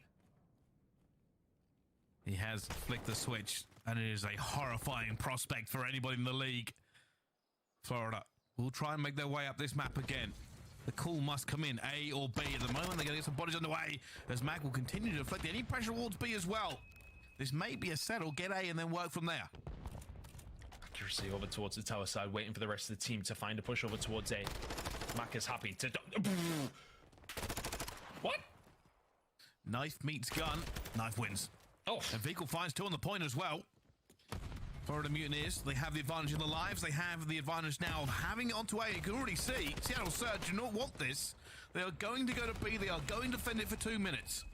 He has flicked the switch, and it is a horrifying prospect for anybody in the league. Florida will try and make their way up this map again. The call must come in, A or B. At the moment, they're going to get some bodies underway, as Mac will continue to deflect any pressure towards B as well. This may be a settle, get A and then work from there. Accuracy over towards the tower side, waiting for the rest of the team to find a push over towards A. Mac is happy to... What? Knife meets gun, knife wins. Oh. And Vehicle finds 2 on the point as well. Florida Mutineers, they have the advantage in the lives. They have the advantage now of having it onto A. You can already see Seattle Surge do not want this. They are going to go to B. They are going to defend it for 2 minutes.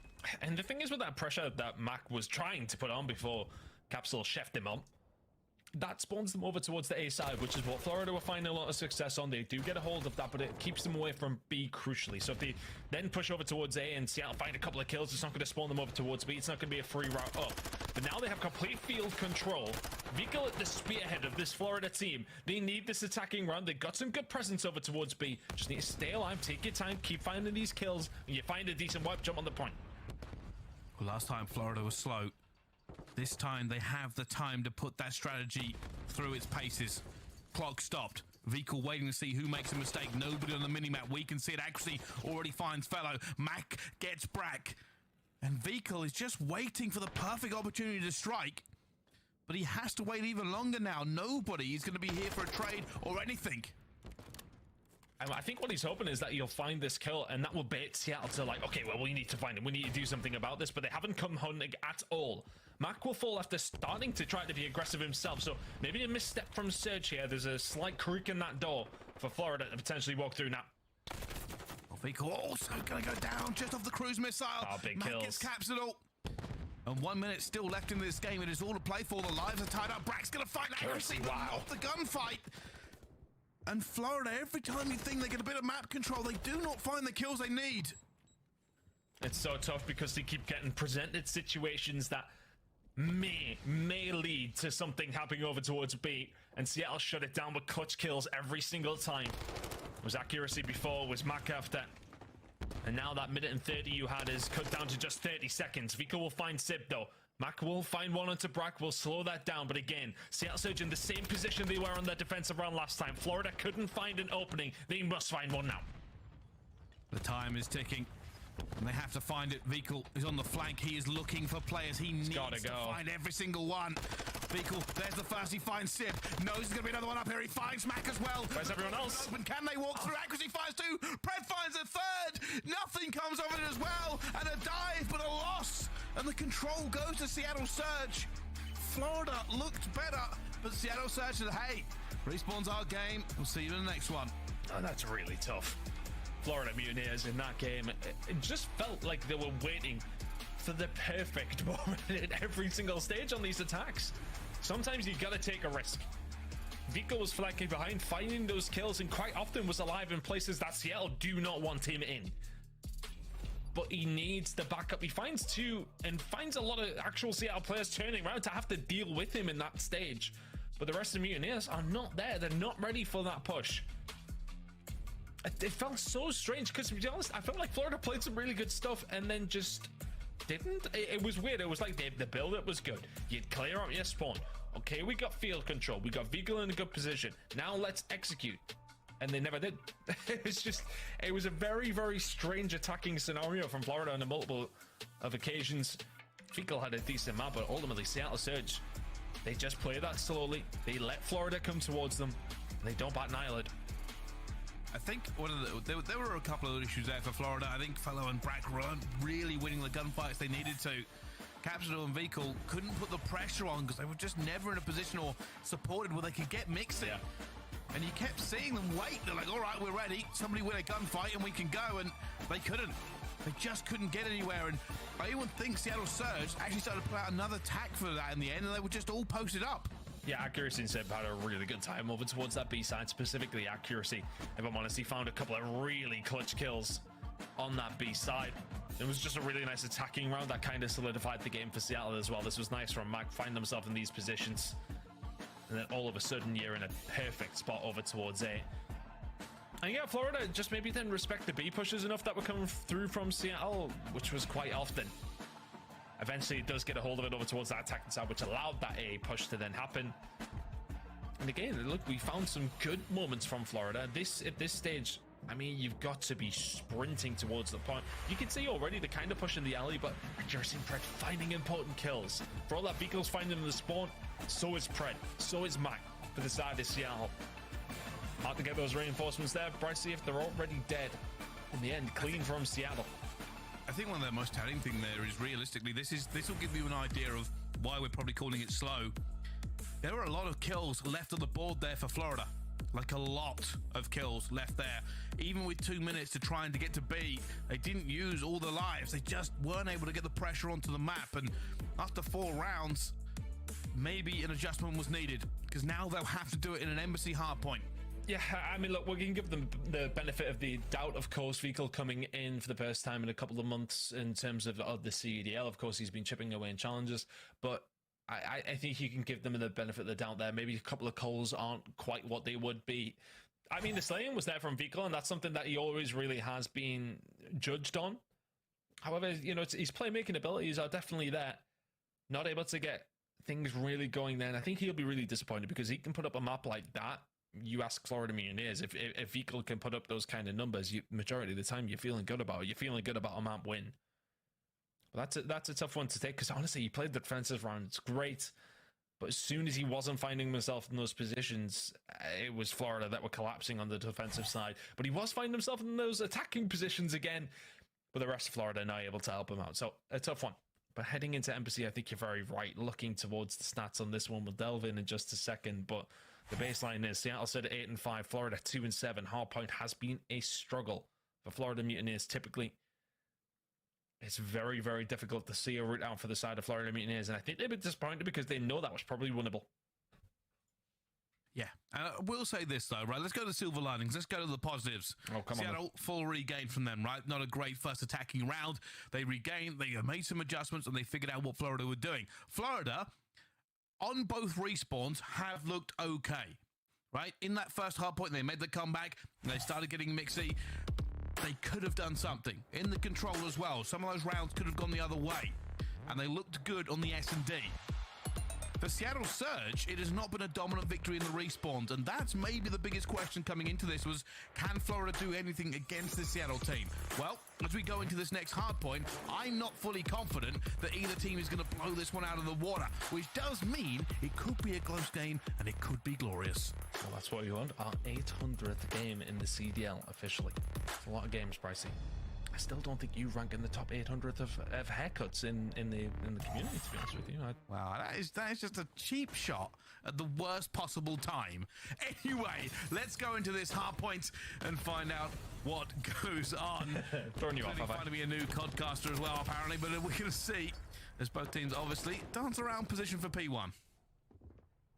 And the thing is with that pressure that Mac was trying to put on before Capsule chefed him on, that spawns them over towards the A side, which is what Florida were finding a lot of success on. They do get a hold of that, but it keeps them away from B crucially. So if they then push over towards A and Seattle find a couple of kills, it's not going to spawn them over towards B. It's not going to be a free route up. But now they have complete field control. Vickle at the spearhead of this Florida team. They need this attacking run. They've got some good presence over towards B. Just need to stay alive, take your time, keep finding these kills, and you find a decent wipe, jump on the point. Well, last time Florida was slow. This time they have the time to put that strategy through its paces. Clock stopped. Vickle waiting to see who makes a mistake. Nobody on the minimap. We can see it. Accuracy already finds fellow. Mac gets Brack. And Vickle is just waiting for the perfect opportunity to strike. But he has to wait even longer now. Nobody is going to be here for a trade or anything. I think what he's hoping is that he'll find this kill, and that will bait Seattle to like, okay, well, we need to find him. We need to do something about this, but they haven't come hunting at all. Mac will fall after starting to try to be aggressive himself, so maybe a misstep from Surge here. There's a slight creak in that door for Florida to potentially walk through now. Vickle also going to go down just off the cruise missile. Oh, big Mac kills. gets Capsule. And 1 minute still left in this game. It is all to play for. The lives are tied up. Brack's going to find accuracy, but not the gunfight. And Florida, every time you think they get a bit of map control, they do not find the kills they need. It's so tough because they keep getting presented situations that may lead to something happening over towards B, and Seattle shut it down with clutch kills every single time. It was accuracy before, was Mac after. And now that minute and 30 you had is cut down to just 30 seconds. Vickle will find Sib though. Mac will find one onto Brack, will slow that down, but again, Seattle Surge in the same position they were on their defensive round last time. Florida couldn't find an opening. They must find one now. The time is ticking, and they have to find it. Vickle is on the flank. He is looking for players. He needs to find every single one. Vickle, there's the first. He finds Sib. Knows there's going to be another one up here. He finds Mac as well. Where's everyone else? Open. Can they walk through? Accuracy finds two. Pred finds a third. Nothing comes of it as well. And a dive, but a loss. And the control goes to Seattle Surge. Florida looked better, but Seattle Surge said, hey, respawns our game. We'll see you in the next one. Oh, that's really tough. Florida Mutineers in that game, it just felt like they were waiting for the perfect moment at every single stage on these attacks. Sometimes you gotta take a risk. Vickle was flanking behind, finding those kills, and quite often was alive in places that Seattle do not want him in. But he needs the backup. He finds two and finds a lot of actual Seattle players turning around to have to deal with him in that stage. But the rest of the Mutineers are not there. They're not ready for that push. It felt so strange because, to be honest, I felt like Florida played some really good stuff and then just didn't. It was weird. It was like the build-up was good. You'd clear out your spawn. Okay, we got field control. We got Vickle in a good position. Now let's execute. And they never did. It was a very, very strange attacking scenario from Florida on a multiple of occasions. Vickle had a decent map, but ultimately Seattle Surge, they just play that slowly. They let Florida come towards them. And they don't bat an eyelid. I think there were a couple of issues there for Florida. I think Fellow and Brack weren't really winning the gunfights they needed to. Capsule and Vickle couldn't put the pressure on because they were just never in a position or supported where they could get mixing. Yeah. And you kept seeing them wait. They're like, all right, we're ready. Somebody win a gunfight and we can go. And they couldn't. They just couldn't get anywhere. And I even think Seattle Surge actually started to put out another tack for that in the end, and they were just all posted up. Yeah, Accuracy and Seb had a really good time over towards that B side, specifically Accuracy. If I'm honest, he found a couple of really clutch kills on that B side. It was just a really nice attacking round that kind of solidified the game for Seattle as well. This was nice from Mac, find themselves in these positions. And then all of a sudden, you're in a perfect spot over towards A. And yeah, Florida just maybe didn't respect the B pushes enough that were coming through from Seattle, which was quite often. Eventually, it does get a hold of it over towards that attacking side, which allowed that A push to then happen. And again, look, we found some good moments from Florida. At this stage, I mean, you've got to be sprinting towards the point. You can see already the kind of push in the alley, but Accuracy and Pred finding important kills. For all that Vickle's finding in the spawn, so is Pred, so is Mac for the side of Seattle. Hard to get those reinforcements there. Bright see if they're already dead. In the end, clean from Seattle. I think one of the most telling thing there is realistically, this will give you an idea of why we're probably calling it slow. There were a lot of kills left on the board there for Florida. Like a lot of kills left there. Even with 2 minutes to try and to get to B, they didn't use all the lives. They just weren't able to get the pressure onto the map. And after 4 rounds, maybe an adjustment was needed, because now they'll have to do it in an embassy hardpoint. Yeah, I mean, look, we can give them the benefit of the doubt, of course. Vikel coming in for the first time in a couple of months in terms of the CDL. Of course, he's been chipping away in challenges, but I think you can give them the benefit of the doubt there. Maybe a couple of calls aren't quite what they would be. I mean, the slaying was there from Vikel, and that's something that he always really has been judged on. However, you know, his playmaking abilities are definitely there. Not able to get things really going there, and I think he'll be really disappointed because he can put up a map like that. You ask Florida Mutineers, if Vikel can put up those kind of numbers, majority of the time you're feeling good about it. You're feeling good about a map win. But that's a tough one to take, because honestly, he played the defensive round. It's great. But as soon as he wasn't finding himself in those positions, it was Florida that were collapsing on the defensive side. But he was finding himself in those attacking positions again. But the rest of Florida not able to help him out. So a tough one. But heading into Embassy, I think you're very right. Looking towards the stats on this one, we'll delve in just a second. But the baseline is Seattle said 8-5, Florida 2-7. Hardpoint has been a struggle for Florida Mutineers. Typically, it's very, very difficult to see a route out for the side of Florida Mutineers, and I think they've been disappointed because they know that was probably winnable. Yeah, and I will say this though, right? Let's go to silver linings. Let's go to the positives. Oh, come on. Seattle, full regain from them, right? Not a great first attacking round. They regained, they made some adjustments, and they figured out what Florida were doing. Florida, on both respawns, have looked okay, right? In that first hard point, they made the comeback, and they started getting mixy. They could have done something in the control as well. Some of those rounds could have gone the other way, and they looked good on the S&D. For Seattle Surge, it has not been a dominant victory in the respawns, and that's maybe the biggest question coming into this was, can Florida do anything against the Seattle team? Well, as we go into this next hard point, I'm not fully confident that either team is going to blow this one out of the water, which does mean it could be a close game, and it could be glorious. Well, that's what you want. Our 800th game in the CDL officially. It's a lot of games, Pricey. I still don't think you rank in the top 800th of haircuts in the community, to be honest with you. Wow, that is just a cheap shot at the worst possible time. Anyway, let's go into this hard point and find out what goes on. Throwing you off, have I? Finding me a new codcaster as well, apparently, but we're going to see as both teams obviously dance around position for P1.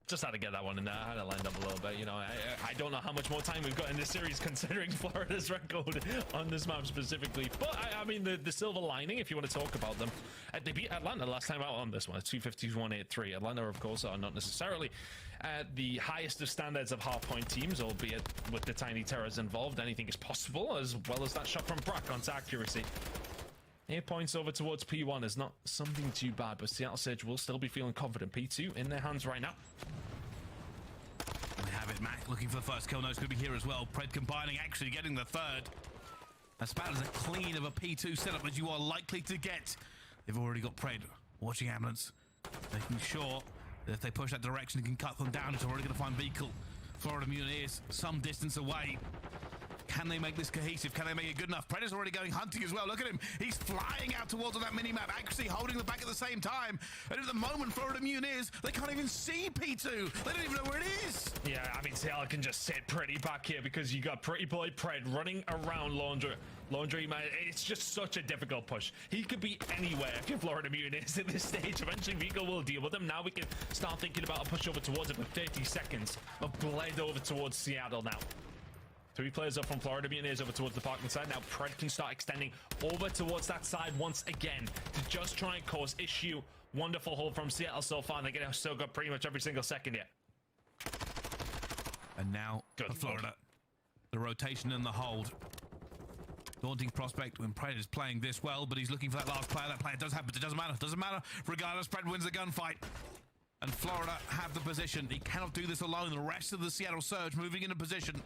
Just had to get that one in there. I had to lined up a little bit. You know, I don't know how much more time we've got in this series considering Florida's record on this map specifically. But I mean, the silver lining, if you want to talk about them, they beat Atlanta last time out on this one. It's 250-183. Atlanta, of course, are not necessarily the highest of standards of half-point teams, albeit with the tiny terrors involved, anything is possible, as well as that shot from Brock onto accuracy. 8 points over towards P1 is not something too bad, but Seattle Surge will still be feeling confident. P2 in their hands right now. And they have it, Mac looking for the first kill. No, it's going to be here as well. Pred combining, actually getting the third. That's about as clean of a P2 setup as you are likely to get. They've already got Pred watching ambulance, making sure that if they push that direction, it can cut them down. It's already going to find Beagle. Florida Mutineers some distance away. Can they make this cohesive? Can they make it good enough? Predator's already going hunting as well. Look at him. He's flying out towards that mini-map, actually holding the back at the same time. And at the moment, Florida Mutineers, they can't even see P2. They don't even know where it is. Yeah, I mean, Seattle can just sit pretty back here because you got Pretty Boy Pred running around Laundry, man. It's just such a difficult push. He could be anywhere if you're Florida Mutineers at this stage. Eventually, Vigo will deal with him. Now we can start thinking about a push over towards it for 30 seconds. But bled over towards Seattle now. 3 players up from Florida Mutineers over towards the parking side. Now Pred can start extending over towards that side once again to just try and cause issue. Wonderful hold from Seattle so far. They're getting so good pretty much every single second here. And now good. For Florida, the rotation and the hold. Daunting prospect when Pred is playing this well, but he's looking for that last player. That player does happen. It doesn't matter. Doesn't matter. Regardless, Pred wins the gunfight. And Florida have the position. He cannot do this alone. The rest of the Seattle Surge moving into position.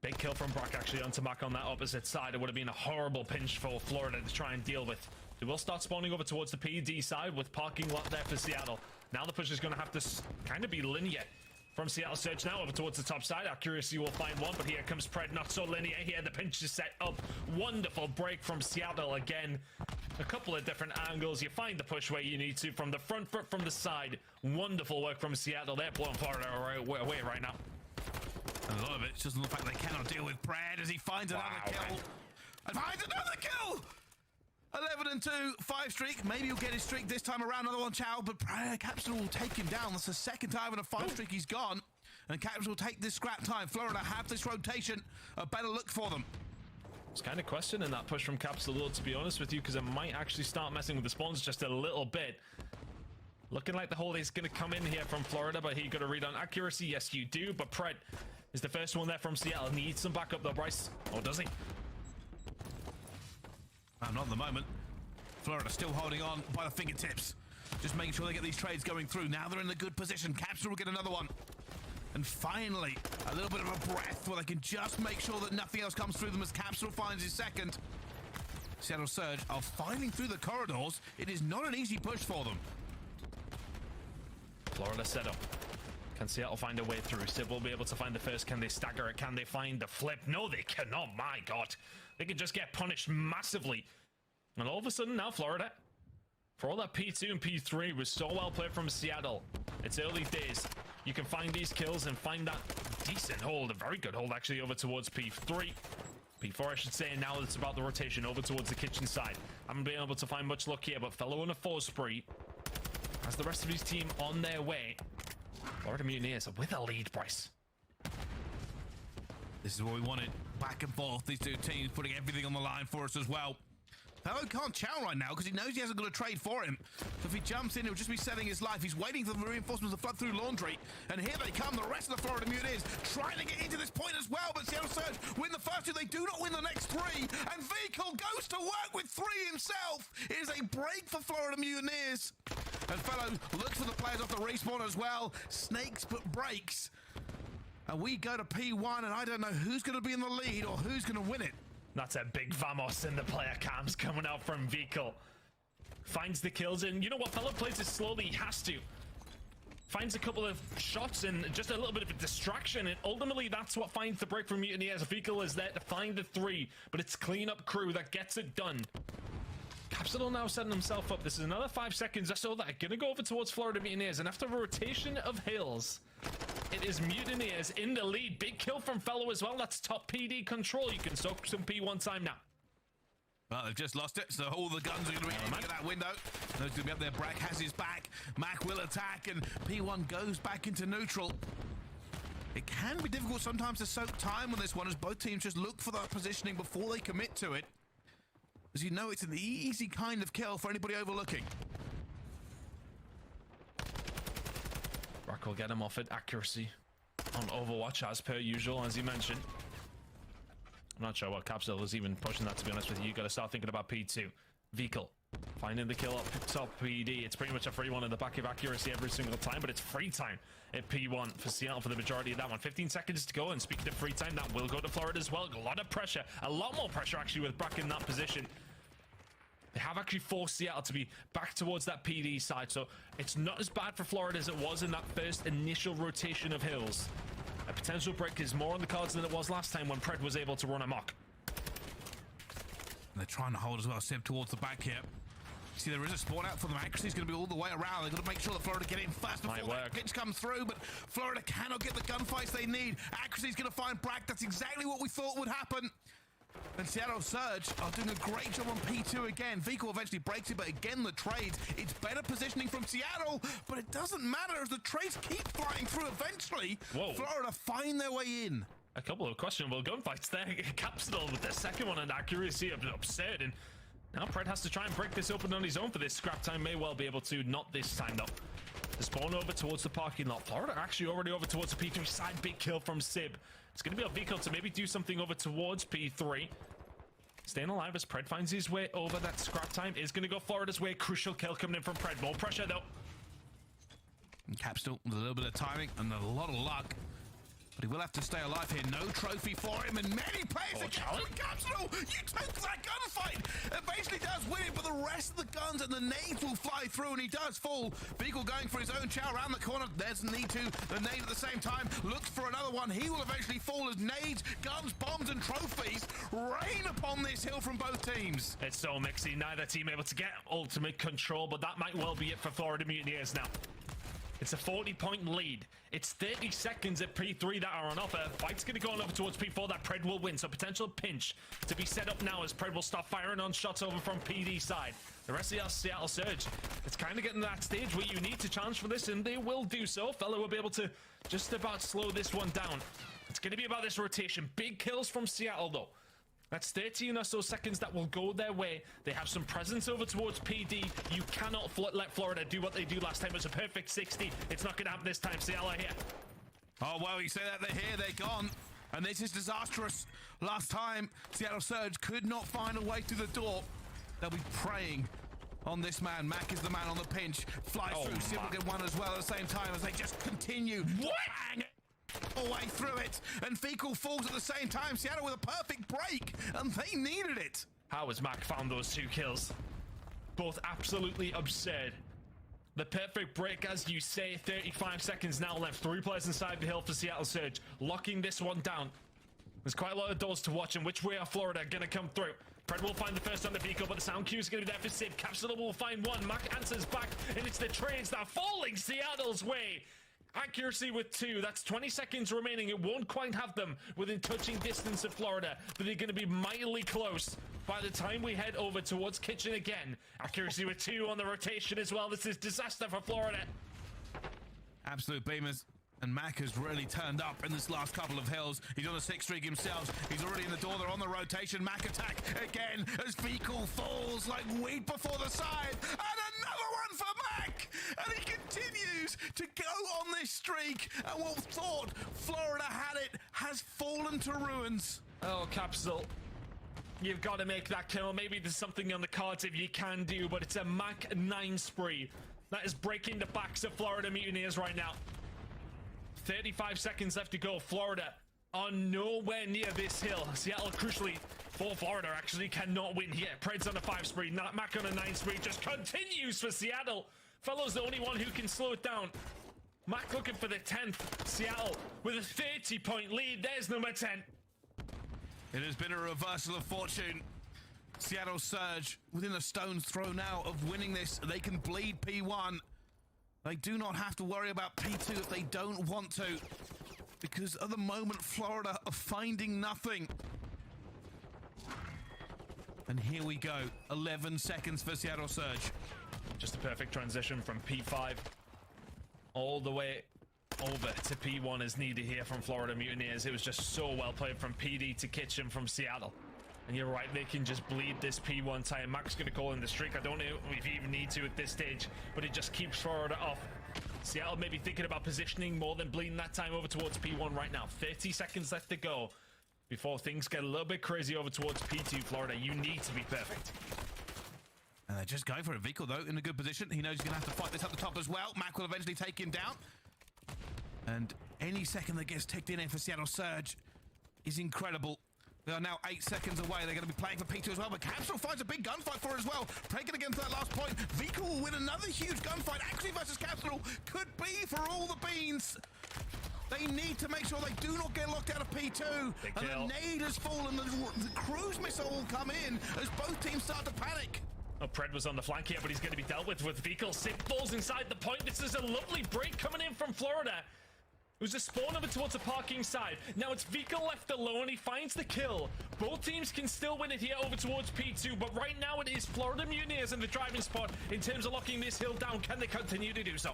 Big kill from Brock actually onto Mac on that opposite side. It would have been a horrible pinch for Florida to try and deal with. They will start spawning over towards the PD side with parking lot there for Seattle. Now the push is going to have to kind of be linear. From Seattle Surge now over towards the top side. Accuracy will find one, but here comes Pred. Not so linear here. The pinch is set up. Wonderful break from Seattle again. A couple of different angles. You find the push where you need to. From the front foot, from the side. Wonderful work from Seattle. They're blowing Florida away right now. And a lot of it just the fact they cannot deal with Pred as he finds another kill. And finds another kill! 11-2, 5 streak. Maybe he'll get his streak this time around. Another one, Chow, but Capsule will take him down. That's the second time in a 5 streak he's gone. And Capsule will take this scrap time. Florida have this rotation. A better look for them. It's kind of questioning that push from Capsule, to be honest with you, because it might actually start messing with the spawns just a little bit. Looking like the holding's going to come in here from Florida, but he got a read on accuracy. Yes, you do, but Pred is the first one there from Seattle. Needs some backup though, Bryce. Or does he? Not at the moment. Florida still holding on by the fingertips. Just making sure they get these trades going through. Now they're in a good position. Capsule will get another one. And finally, a little bit of a breath where they can just make sure that nothing else comes through them as Capsule finds his second. Seattle Surge are fighting through the corridors. It is not an easy push for them. Florida set up. Can Seattle find a way through? Sib will be able to find the first. Can they stagger it? Can they find the flip? No, they cannot. My God. They could just get punished massively. And all of a sudden now Florida, for all that P2 and P3 was so well played from Seattle, it's early days. You can find these kills and find that decent hold, a very good hold actually over towards P3. P4 I should say, and now it's about the rotation over towards the kitchen side. I haven't been able to find much luck here, but Fellow on a 4 spree has the rest of his team on their way. Florida Mutineers with a lead, Bryce. This is what we wanted. Back and forth, these two teams putting everything on the line for us as well. Fellow can't chow right now because he knows he hasn't got a trade for him. So if he jumps in, he'll just be selling his life. He's waiting for the reinforcements to flood through Laundry. And here they come, the rest of the Florida Mutineers trying to get into this point as well. But Seattle Surge win the first 2. They do not win the next 3. And Vehicle goes to work with 3 himself. It is a break for Florida Mutineers. And Fellow looks for the players off the respawn as well. Snakes but breaks. And we go to P1, and I don't know who's going to be in the lead or who's going to win it. That's a big vamos in the player cams coming out from Vehicle. Finds the kills, and you know what? Fellow plays it slowly. He has to. Finds a couple of shots and just a little bit of a distraction, and ultimately that's what finds the break from Mutineers. Vehicle is there to find the 3, but it's clean-up crew that gets it done. Capsule now setting himself up. This is another 5 seconds or so that are going to go over towards Florida Mutineers, and after a rotation of hills, it is Mutineers in the lead. Big kill from Fellow as well. That's top PD control. You can soak some P1 time now. Well, they've just lost it, so all the guns are going to be aiming at that window. Those going to be up there. Brack has his back. Mac will attack, and P1 goes back into neutral. It can be difficult sometimes to soak time on this one, as both teams just look for that positioning before they commit to it. As you know, it's an easy kind of kill for anybody overlooking. Brack will get him off it. Accuracy on Overwatch, as per usual, as you mentioned. I'm not sure what Capsule is even pushing that, to be honest with you. You got to start thinking about P2. Vehicle finding the kill up top PD. It's pretty much a free one in the back of accuracy every single time, but it's free time at P1 for Seattle for the majority of that one. 15 seconds to go, and speaking of free time, that will go to Florida as well. A lot of pressure, a lot more pressure actually with Brack in that position. They have actually forced Seattle to be back towards that PD side, so it's not as bad for Florida as it was in that first initial rotation of hills. A potential break is more on the cards than it was last time when Pred was able to run amok. They're trying to hold as well, Sib, towards the back here. See, there is a spawn out for them. Accuracy's going to be all the way around. They've got to make sure that Florida get in fast before that pitch comes through, but Florida cannot get the gunfights they need. Accuracy's going to find Brack. That's exactly what we thought would happen. And Seattle Surge are doing a great job on P2 again. Vehicle eventually breaks it, but again, the trades. It's better positioning from Seattle, but it doesn't matter as the trades keep flying through eventually. Whoa. Florida find their way in. A couple of questionable gunfights there. Capsule with the second one, and accuracy absurd. And now Pred has to try and break this open on his own for this. Scrap time may well be able to. Not this time, though. The spawn over towards the parking lot. Florida actually already over towards the P3 side. Big kill from Sib. It's going to be a Vehicle to maybe do something over towards P3. Staying alive as Pred finds his way over. That scrap time is going to go Florida's way. Crucial kill coming in from Pred. More pressure, though. And Capsule with a little bit of timing and a lot of luck. But he will have to stay alive here. No trophy for him, and many players against Capsule. You took that gunfight. It basically does win it, but the rest of the guns and the nades will fly through, and he does fall. Beagle going for his own chow around the corner. There's need to. The nade at the same time looks for another one. He will eventually fall as nades, guns, bombs, and trophies rain upon this hill from both teams. It's so mixy. Neither team able to get ultimate control, but that might well be it for Florida Mutineers now. It's a 40-point lead. It's 30 seconds at P3 that are on offer. Fight's going to go on over towards P4 that Pred will win. So potential pinch to be set up now as Pred will start firing on shots over from PD side. The rest of the Seattle Surge, it's kind of getting to that stage where you need to challenge for this, and they will do so. Fella will be able to just about slow this one down. It's going to be about this rotation. Big kills from Seattle, though. That's 13 or so seconds that will go their way. They have some presence over towards PD. You cannot let Florida do what they do last time. It was a perfect 60. It's not going to happen this time. Seattle are here. Oh, well, you say that they're here, they're gone. And this is disastrous. Last time, Seattle Surge could not find a way through the door. They'll be preying on this man. Mac is the man on the pinch. Flies through. Sim will get one as well at the same time as they just continue. What? Bang! All the way through it, and Fecal falls at the same time. Seattle with a perfect break, and they needed it. How has Mac found those 2 kills? Both absolutely absurd. The perfect break, as you say. 35 seconds now left. 3 players inside the hill for Seattle Surge, locking this one down. There's quite a lot of doors to watch, and which way are Florida gonna come through? Pred will find the first on the vehicle, but the sound cue is going to be there for Sid. Capsule will find one. Mac answers back, and it's the trades that are falling Seattle's way. Accuracy with 2. That's 20 seconds remaining. It won't quite have them within touching distance of Florida, but they're going to be mightily close by the time we head over towards Kitchen again. Accuracy with 2 on the rotation as well. This is disaster for Florida. Absolute beamers. And Mac has really turned up in this last couple of hills. He's on a 6 streak himself. He's already in the door. They're on the rotation. Mac attack again as Fecal falls like weed before the side. And another one for Mac! And he continues to go on this streak. And what thought Florida had it has fallen to ruins. Oh, Capsule. You've got to make that kill. Maybe there's something on the cards if you can do, but it's a Mac 9 spree. That is breaking the backs of Florida Mutineers right now. 35 seconds left to go. Florida are nowhere near this hill. Seattle, crucially, for Florida, actually cannot win here. Pred's on a 5 spree. Mac on a 9 spree. Just continues for Seattle. Fellow's the only one who can slow it down. Mac looking for the 10th. Seattle with a 30-point lead. There's number 10. It has been a reversal of fortune. Seattle Surge within a stone's throw now of winning this. They can bleed P1. They do not have to worry about P2 if they don't want to, because at the moment Florida are finding nothing. And here we go, 11 seconds for Seattle Surge. Just a perfect transition from P5 all the way over to P1 is needed here from Florida Mutineers. It was just so well played from PD to Kitchen from Seattle. And you're right, they can just bleed this P1 time. Mac's going to call in the streak. I don't know if you even need to at this stage, but it just keeps Florida off. Seattle may be thinking about positioning more than bleeding that time over towards P1 right now. 30 seconds left to go before things get a little bit crazy over towards P2. Florida, you need to be perfect. And they're just going for a vehicle, though, in a good position. He knows he's going to have to fight this up the top as well. Mac will eventually take him down. And any second that gets ticked in here for Seattle Surge is incredible. They are now 8 seconds away. They're going to be playing for P2 as well, but Capsule finds a big gunfight for her as well. Taking again to that last point. Vico will win another huge gunfight. Actually versus Capsule could be for all the beans. They need to make sure they do not get locked out of P2. Big and kill. the nade has fallen. The cruise missile will come in as both teams start to panic. Oh, Pred was on the flank here, but he's going to be dealt with Vico. Sid falls inside the point. This is a lovely break coming in from Florida. It was a spawn over towards the parking side. Now it's Vico left alone. He finds the kill. Both teams can still win it here over towards P2, but right now it is Florida Mutineers in the driving spot in terms of locking this hill down. Can they continue to do so?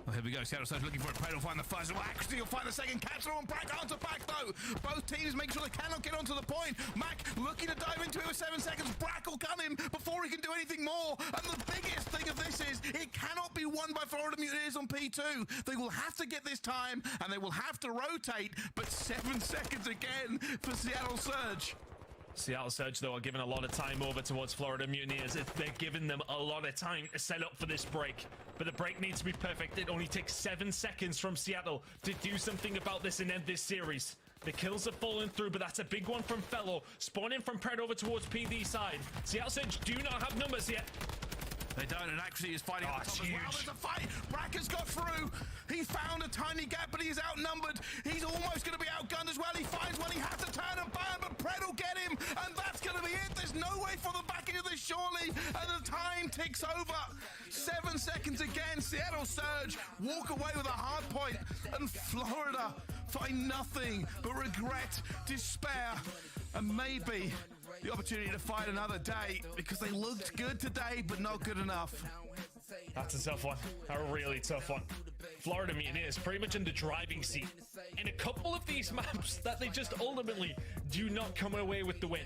Well, here we go. Seattle Surge looking for it. Pred will find the first. Well, actually, you'll find the second. Capsule and Brack answer back, though. Both teams make sure they cannot get onto the point. Mac looking to dive into it with 7 seconds. Brack will gun him before he can do anything more. And the biggest thing of this is it cannot be won by Florida Mutineers on P2. They will have to get this time, and they will have to rotate. But 7 seconds again for Seattle Surge. Seattle Surge, though, are giving a lot of time over towards Florida Mutineers. They're giving them a lot of time to set up for this break. But the break needs to be perfect. It only takes 7 seconds from Seattle to do something about this and end this series. The kills are falling through, but that's a big one from Fellow. Spawning from Pred over towards PD side. Seattle Surge do not have numbers yet. They don't, and actually is fighting at the top as huge. well. There's a fight. Bracker's got through. He found a tiny gap, but he's outnumbered. He's almost going to be outgunned as well. He finds one. He has to turn and burn, but Pred will get him, and that's going to be it. There's no way for the backing of this, surely, and the time ticks over. 7 seconds again. Seattle Surge walk away with a hard point, and Florida find nothing but regret, despair, and maybe the opportunity to fight another day, because they looked good today, but not good enough. That's a tough one. A really tough one. Florida Mutineers pretty much in the driving seat in a couple of these maps that they just ultimately do not come away with the win.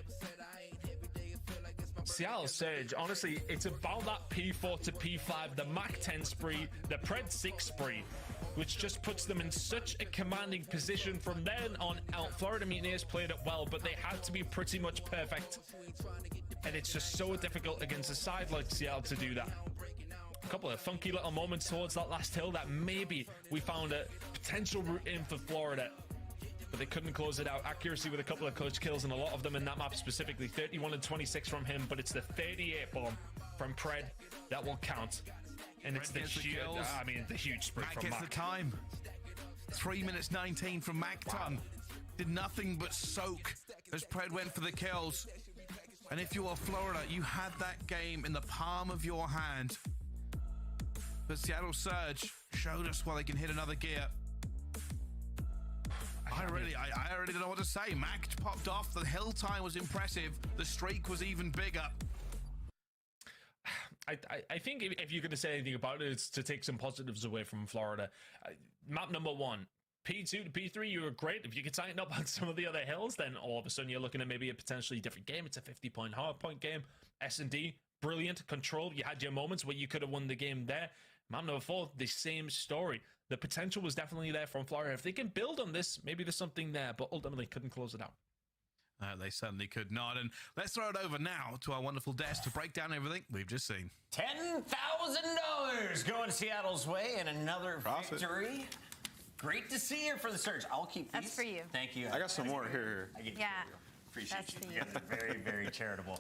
Seattle Surge, honestly, it's about that P4 to P5, the Mach 10 spree, the Pred 6 spree, which just puts them in such a commanding position. From then on out, Florida Mutineers played it well, but they had to be pretty much perfect. And it's just so difficult against a side like Seattle to do that. A couple of funky little moments towards that last hill that maybe we found a potential route in for Florida, but they couldn't close it out. Accuracy with a couple of clutch kills, and a lot of them in that map specifically. 31 and 26 from him, but it's the 38 bomb from Pred that will count. And it's the huge, the huge sprint from Mac Mac. gets the time. 3 minutes 19 from Macton. Did nothing but soak as Pred went for the kills. And if you are Florida, you had that game in the palm of your hand. But Seattle Surge showed us why they can hit another gear. I already don't know what to say. Mac popped off. The hill time was impressive. The streak was even bigger. I think if you're going to say anything about it, it's to take some positives away from Florida. Map number 1, P2 to P3, you were great. If you could tighten up on some of the other hills, then all of a sudden you're looking at maybe a potentially different game. It's a 50-point hardpoint game. S&D, brilliant. Control, you had your moments where you could have won the game there. Map number 4, the same story. The potential was definitely there from Florida. If they can build on this, maybe there's something there, but ultimately couldn't close it out. They certainly could not. And let's throw it over now to our wonderful desk to break down everything we've just seen. $10,000 going Seattle's way and another victory. Great to see you for the Surge. I'll keep these. That's for you. Thank you. I got some more here. Yeah. Appreciate That's you. for you. You guys are very, very charitable.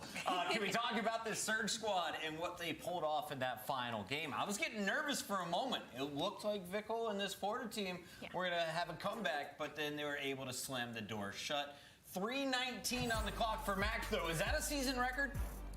Can we talk about this Surge squad and what they pulled off in that final game? I was getting nervous for a moment. It looked like Vickle and this Florida team were going to have a comeback, but then they were able to slam the door shut. 3:19 on the clock for Mac, though. Is that a season record?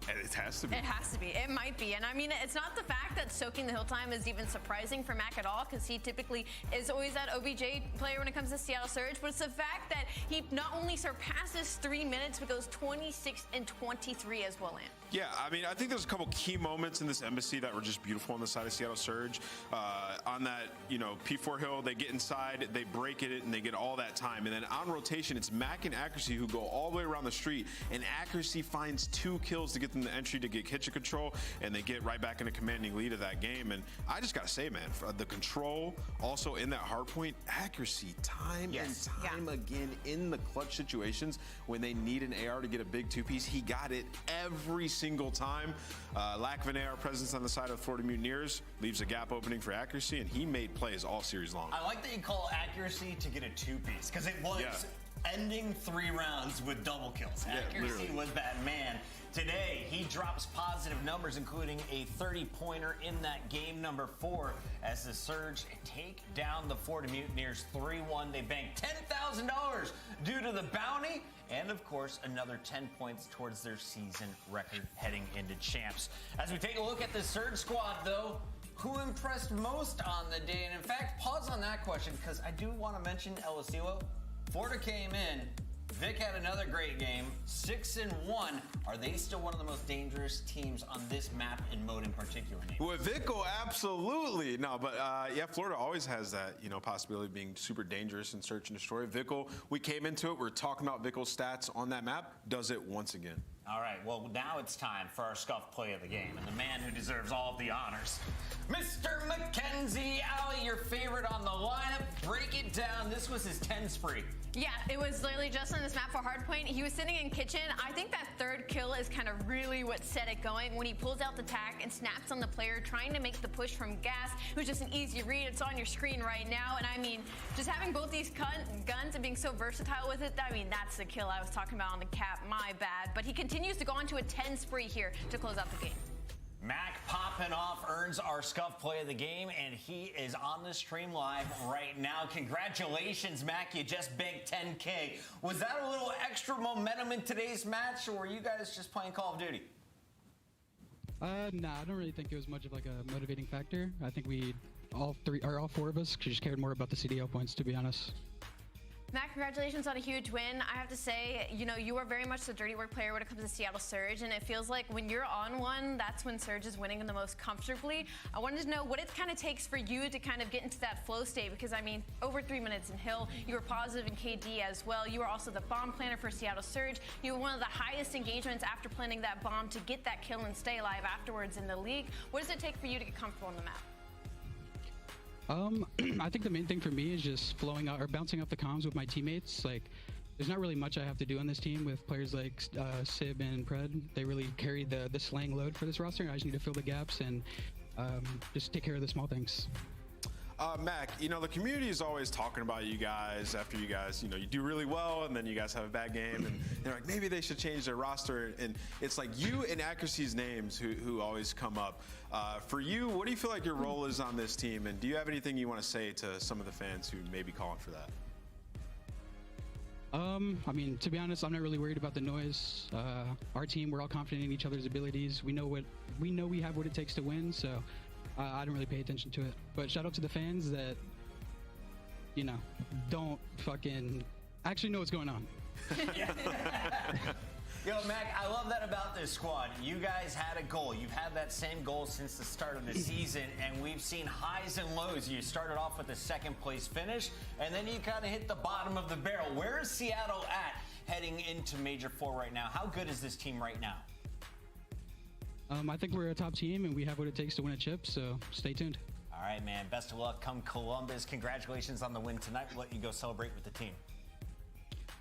It has to be. It has to be. It might be. And I mean, it's not the fact that soaking the hill time is even surprising for Mac at all, because he typically is always that OBJ player when it comes to Seattle Surge, but it's the fact that he not only surpasses 3 minutes, but goes 26 and 23 as well in. Yeah, I mean, I think there's a couple key moments in this embassy that were just beautiful on the side of Seattle Surge. On that, P4 hill, they get inside, they break it, and they get all that time. And then on rotation, it's Mac and Accuracy who go all the way around the street, and Accuracy finds 2 kills to get them the entry to get kitchen control, and they get right back in a commanding lead of that game. And I just got to say, man, the control, also in that hard point, Accuracy, time and time again in the clutch situations when they need an AR to get a big 2-piece, he got it every single time. Lack of an AR presence on the side of Florida Mutineers leaves a gap opening for Accuracy, and he made plays all series long. I like that you call Accuracy to get a 2-piece, because it was ending 3 rounds with double kills. Accuracy was that man. Today, he drops positive numbers, including a 30-pointer in that game number 4, as the Surge take down the Florida Mutineers 3-1. They bank $10,000 due to the bounty, and of course, another 10 points towards their season record heading into champs. As we take a look at the Surge squad, though, who impressed most on the day? And in fact, pause on that question, because I do want to mention El Asilo. Florida came in. Vic had another great game, 6-1. Are they still one of the most dangerous teams on this map and mode in particular? With Vickle, absolutely. No, but Florida always has that, possibility of being super dangerous in search and destroy. Vickle, we came into it, we're talking about Vickle's stats on that map, does it once again. All right, well, now it's time for our scuff play of the game, and the man who deserves all of the honors, Mr. Mackenzie Alley, your favorite on the lineup. Break it down. This was his 10 spree. Yeah, it was literally just on this map for Hardpoint. He was sitting in kitchen. I think that third kill is kind of really what set it going when he pulls out the tack and snaps on the player, trying to make the push from Gas, who's just an easy read. It's on your screen right now. And I mean, just having both these guns and being so versatile with it, I mean, that's the kill I was talking about on the cap. My bad. But he continues to go on to a 10 spree here to close out the game. Mac popping off earns our Scuff play of the game, and he is on the stream live right now. Congratulations, Mac. You just banked 10K. Was that a little extra momentum in today's match, or were you guys just playing Call of Duty? Nah, I don't really think it was much of like a motivating factor. I think we all four of us just cared more about the CDL points, to be honest. Matt, congratulations on a huge win. I have to say, you know, you are very much the dirty work player when it comes to Seattle Surge, and it feels like when you're on one, that's when Surge is winning the most comfortably. I wanted to know what it kind of takes for you to kind of get into that flow state, because, I mean, over 3 minutes in Hill, you were positive in KD as well. You were also the bomb planner for Seattle Surge. You were one of the highest engagements after planting that bomb to get that kill and stay alive afterwards in the league. What does it take for you to get comfortable on the map? I think the main thing for me is just flowing out or bouncing off the comms with my teammates. Like, there's not really much I have to do on this team with players like Sib and Pred. They really carry the slang load for this roster. I just need to fill the gaps and just take care of the small things. Mac, you know, the community is always talking about you guys after you guys, you know, you do really well and then you guys have a bad game and they're like, maybe they should change their roster. And it's like you and Accuracy's names who always come up. For you, what do you feel like your role is on this team? And do you have anything you want to say to some of the fans who may be calling for that? I mean, to be honest, I'm not really worried about the noise. Our team, we're all confident in each other's abilities. We know we have what it takes to win, so I don't really pay attention to it. But shout out to the fans that, you know, don't fucking actually know what's going on. Yo, Mac, I love that about this squad. You guys had a goal. You've had that same goal since the start of the season, and we've seen highs and lows. You started off with a second place finish, and then you kind of hit the bottom of the barrel. Where is Seattle at heading into Major 4 right now? How good is this team right now? I think we're a top team, and we have what it takes to win a chip, so stay tuned. All right, man. Best of luck come Columbus. Congratulations on the win tonight. We'll let you go celebrate with the team.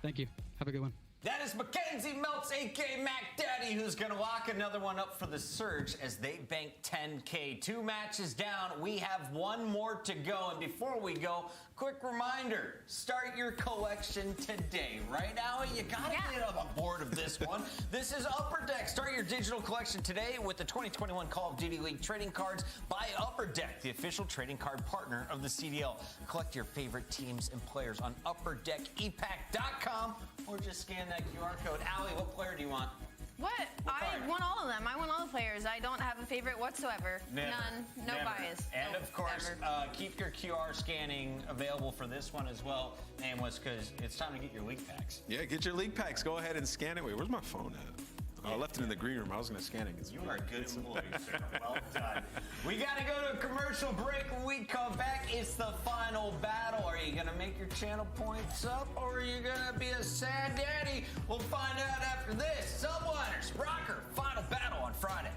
Thank you. Have a good one. That is Mackenzie Meltz, a.k.a. Mac Daddy, who's going to lock another one up for the Surge as they bank 10K. 2 matches down. We have one more to go. And before we go, quick reminder, start your collection today. Right, Allie? You got to get on board of this one. This is Upper Deck. Start your digital collection today with the 2021 Call of Duty League trading cards by Upper Deck, the official trading card partner of the CDL. Collect your favorite teams and players on UpperDeckEPAC.com or just scan that QR code. Allie, what player do you want? What? I want all of them. I want all the players. I don't have a favorite whatsoever. Never. None. No Never. bias. And Nope, of course, keep your QR scanning available for this one as well, Nameless, because it's time to get your league packs. Yeah, get your league packs. Go ahead and scan it. Wait, where's my phone at? Oh, I left it in the green room. I was going to scan it. You are a good employee, sir. Well done. We got to go to a commercial break. When we come back, it's the final battle. Are you going to make your channel points up, or are you going to be a sad daddy? We'll find out after this. Subliners, Rocker, final battle on Friday.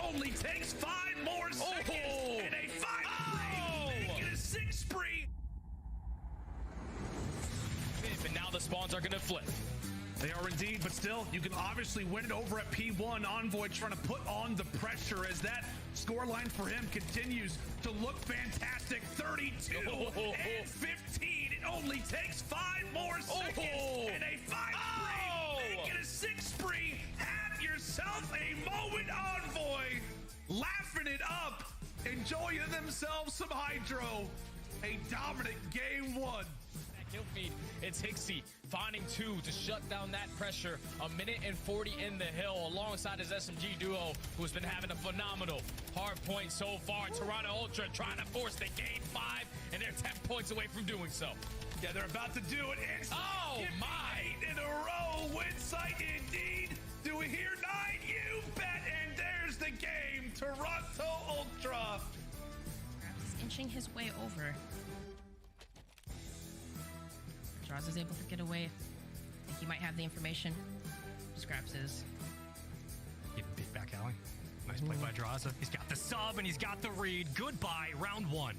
Only takes 5 more seconds and a 5 make it a 6 spree. And now the spawns are going to flip. They are indeed, but still, you can obviously win it over at P1. Envoy trying to put on the pressure as that Scoreline for him continues to look fantastic. 32 and 15. It only takes 5 more seconds and a 5 spree. Make it a 6 spree. Have yourself a moment, Envoy. Laughing it up. Enjoying themselves some hydro. A dominant game 1. Kill feed. It's Hixie finding 2 to shut down that pressure. 1 minute and 40 in the hill alongside his SMG duo, who's been having a phenomenal hard point so far. Toronto Ultra trying to force the game 5, and they're 10 points away from doing so. Yeah, they're about to do it. It's oh my! 8 in a row. Win sight indeed. Do we hear 9? You bet. And there's the game. Toronto Ultra. He's inching his way over. Draws is able to get away. I think he might have the information. Just grabs his. Getting big back alley. Nice play by Draza. He's got the sub and he's got the read. Goodbye, round 1.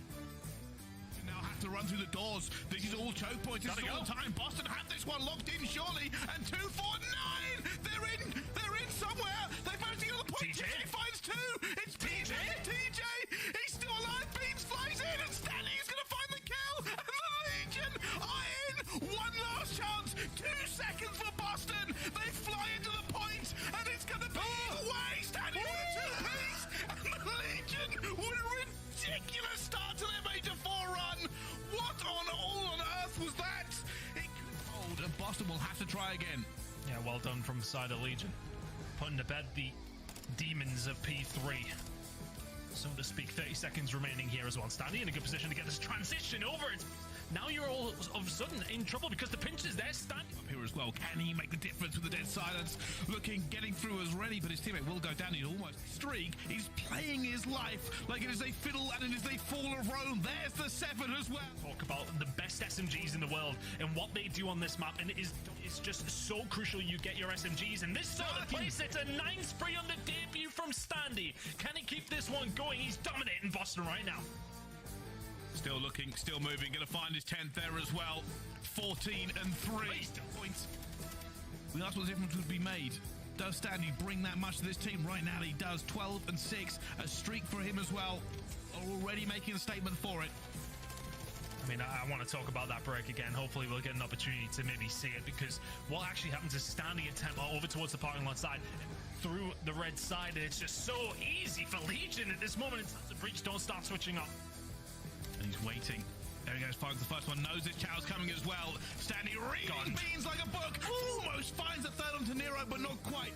Now have to run through the doors. This is all choke points. It's all the time. Boston have this one locked in, surely. And 249. They're in somewhere. They've managed to get on the point. TJ finds 2. It's TJ. TJ. He's still alive. Beams flies in, and Stanley is going to find the kill. And the Legion are in. 1 last chance. 2 seconds for Boston. They fly into the point, and it's going to be the way. Stanley with a 2-piece. And the Legion with a ridiculous start to their Major 4 run. What on earth was that? It could hold, and Boston will have to try again. Yeah, well done from the side of Legion. Putting to bed the demons of P3. So to speak, 30 seconds remaining here as well. Standing in a good position to get this transition over. Now you're all of a sudden in trouble because the pinch is there. Standing up here as well. Can he make the difference with the dead silence? Getting through as ready, but his teammate will go down. He's almost streak. He's playing his life like it is a fiddle and it is a fall of Rome. There's the 7 as well. Talk about the best SMGs in the world and what they do on this map, and it's just so crucial you get your SMGs in this sort of place. It's a 9 spree on the debut from Standy. Can he keep this one going? He's dominating Boston right now. Still looking, still moving, gonna find his 10th there as well. 14 and 3 points. We asked what the difference would be made. Does Stanley bring that much to this team? Right now he does. 12 and 6, a streak for him as well. Already making a statement for it. I mean, I want to talk about that break again. Hopefully we'll get an opportunity to maybe see it, because what actually happens is Standing at tempo over towards the parking lot side, through the red side, and it's just so easy for Legion at this moment. It's the breach, don't start switching up. And he's waiting. There he goes, finds the first one, knows his chow's coming as well. Standing reading beans like a book. Almost finds the third onto Nero, but not quite.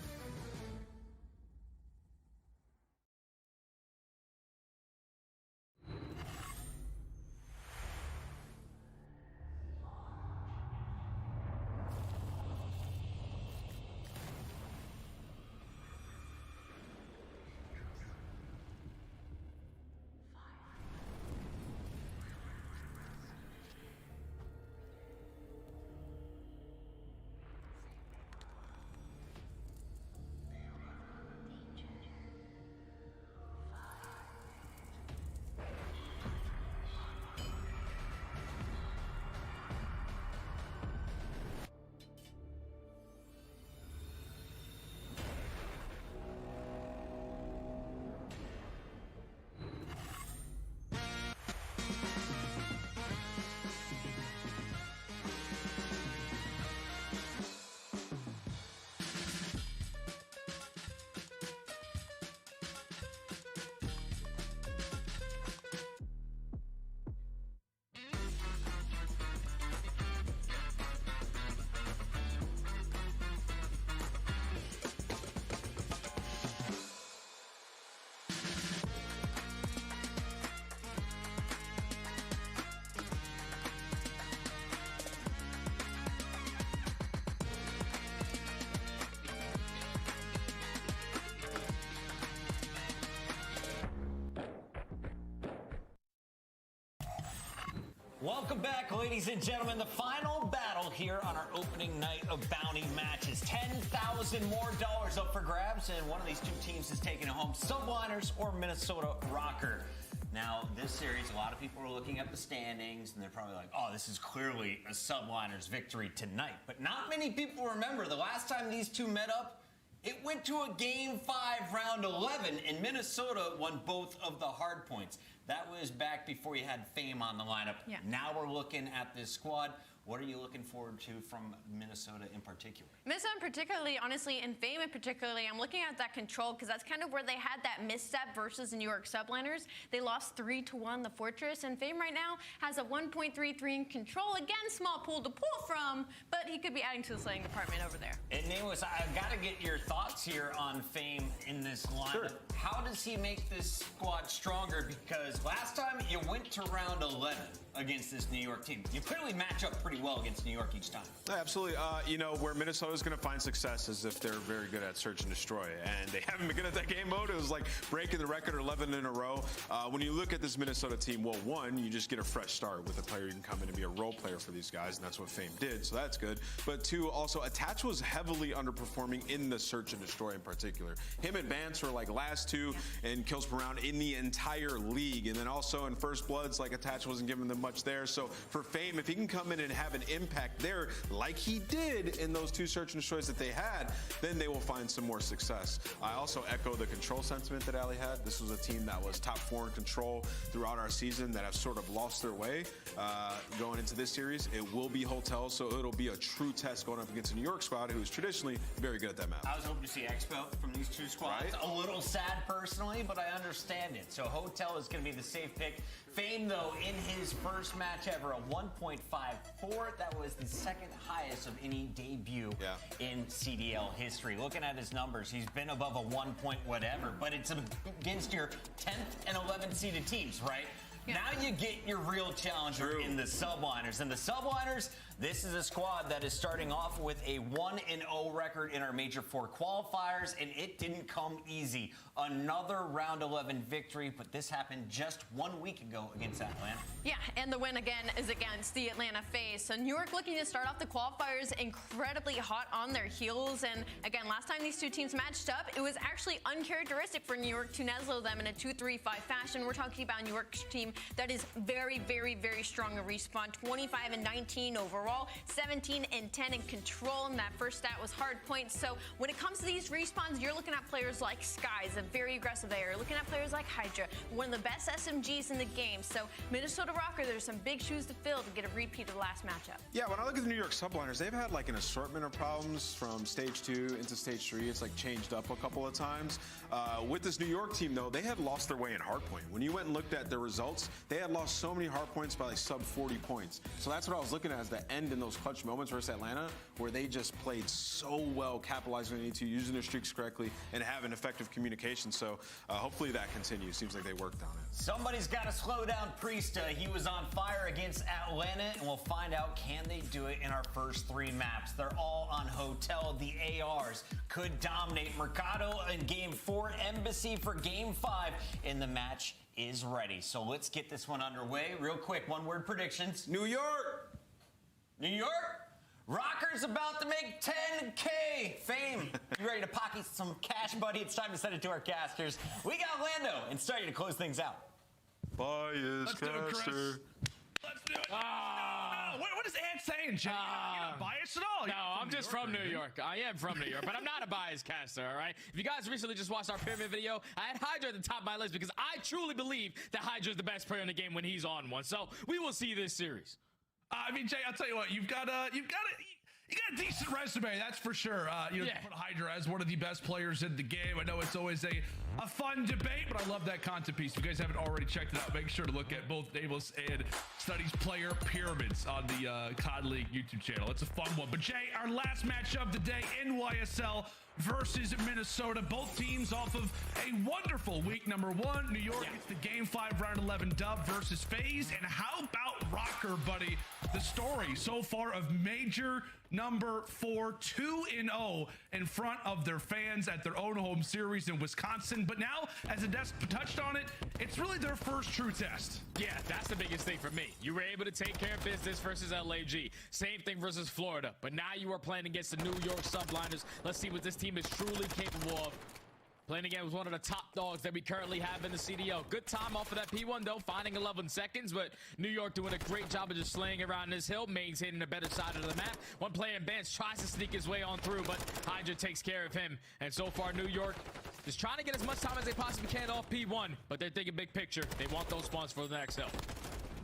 Welcome back, ladies and gentlemen. The final battle here on our opening night of bounty matches. $10,000 more up for grabs, and one of these two teams is taking it home. Subliners or Minnesota Rocker. Now, this series, a lot of people are looking at the standings, and they're probably like, oh, this is clearly a Subliners victory tonight. But not many people remember the last time these two met up, It went to a Game 5, Round 11, and Minnesota won both of the hard points. That was back before you had Fame on the lineup. Yeah. Now we're looking at this squad. What are you looking forward to from Minnesota in particular? Minnesota particularly, honestly, and Fame in particularly, I'm looking at that control because that's kind of where they had that misstep versus the New York Subliners. They lost 3-1 the Fortress, and Fame right now has a 1.33 in control. Again, small pool to pull from, but he could be adding to the slaying department over there. And Namus, I've got to get your thoughts here on Fame in this lineup. Sure. How does he make this squad stronger? Because last time you went to round 11 against this New York team. You clearly match up pretty well against New York each time. Yeah, absolutely. You know, where Minnesota's going to find success is if they're very good at search and destroy. And they haven't been good at that game mode. It was like breaking the record 11 in a row. When you look at this Minnesota team, well, one, you just get a fresh start with a player who can come in and be a role player for these guys, and that's what Fame did, so that's good. But two, also, Attach was heavily underperforming in the search and destroy in particular. Him and Vance were like last two in kills per round in the entire league. And then also in First Bloods, like Attach wasn't giving them much there. So for Fame, if he can come in and have an impact there like he did in those two search and destroys that they had, then they will find some more success. I also echo the control sentiment that Ali had. This was a team that was top 4 in control throughout our season that have sort of lost their way going into this series. It will be Hotel, so it'll be a true test going up against a New York squad who is traditionally very good at that map. I was hoping to see Expo from these two squads. Right? A little sad personally, but I understand it. So Hotel is going to be the safe pick. Fame, though, in his first match ever, a 1.54. That was the second highest of any debut in CDL history. Looking at his numbers, he's been above a 1 point whatever, but it's against your 10th and 11th seeded teams, right? Yeah. Now you get your real challenger in the Subliners. And the Subliners, this is a squad that is starting off with a 1-0 record in our Major 4 qualifiers, and it didn't come easy. Another round 11 victory, but this happened just 1 week ago against Atlanta. Yeah, and the win again is against the Atlanta FaZe. So New York looking to start off the qualifiers incredibly hot on their heels. And again, last time these two teams matched up, it was actually uncharacteristic for New York to Neslo them in a 2-3-5 fashion. We're talking about New York's team that is very, very, very strong in respawn. 25-19 overall, 17-10 in control, and that first stat was hard points. So when it comes to these respawns, you're looking at players like Skies, a very aggressive there. You're looking at players like Hydra, one of the best SMGs in the game. So Minnesota Rocker, there's some big shoes to fill to get a repeat of the last matchup. Yeah, when I look at the New York Subliners, they've had like an assortment of problems from stage 2 into stage 3. It's like changed up a couple of times. With this New York team, though, they had lost their way in hardpoint. When you went and looked at the results, they had lost so many hard points by like sub 40 points. So that's what I was looking at as the end in those clutch moments versus Atlanta, where they just played so well, capitalizing on they need to, using their streaks correctly, and having effective communication. So hopefully that continues. Seems like they worked on it. Somebody's got to slow down Priesta. He was on fire against Atlanta, and we'll find out, can they do it in our first 3 maps? They're all on Hotel. The ARs could dominate. Mercado in Game 4, Embassy for Game 5, and the match is ready. So let's get this one underway. Real quick, one-word predictions. New York! New York? Rocker's about to make 10K. Fame, you ready to pocket some cash, buddy? It's time to send it to our casters. We got Lando, and starting to close things out. Bias caster. Let's do it. What is Ant saying, Jay? You're not biased at all. No, I'm just from New York. I am from New York, but I'm not a biased caster, all right? If you guys recently just watched our pyramid video, I had Hydra at the top of my list because I truly believe that Hydra is the best player in the game when he's on one. So we will see this series. I mean, Jay, I'll tell you what, you got a decent resume, that's for sure. You know, put Hydra as one of the best players in the game. I know it's always a fun debate, but I love that content piece. If you guys haven't already checked it out, make sure to look at both Nameless and Studies player pyramids on the COD League YouTube channel. It's a fun one. But Jay, our last match of the day, NYSL versus Minnesota. Both teams off of a wonderful week number 1. New York gets the Game 5 round 11 dub versus FaZe. And how about Rocker, buddy? The story so far of Major number 4, 2-0 in front of their fans at their own home series in Wisconsin. But now, as Ades touched on it, it's really their first true test. Yeah, that's the biggest thing for me. You were able to take care of business versus LAG. Same thing versus Florida. But now you are playing against the New York Subliners. Let's see what this team is truly capable of. Playing again with one of the top dogs that we currently have in the CDL. Good time off of that P1 though, finding 11 seconds, but New York doing a great job of just slaying around this hill, maintaining a better side of the map. One player in Bench tries to sneak his way on through, but Hydra takes care of him. And so far, New York just trying to get as much time as they possibly can off P1, but they're thinking big picture. They want those spawns for the next hill.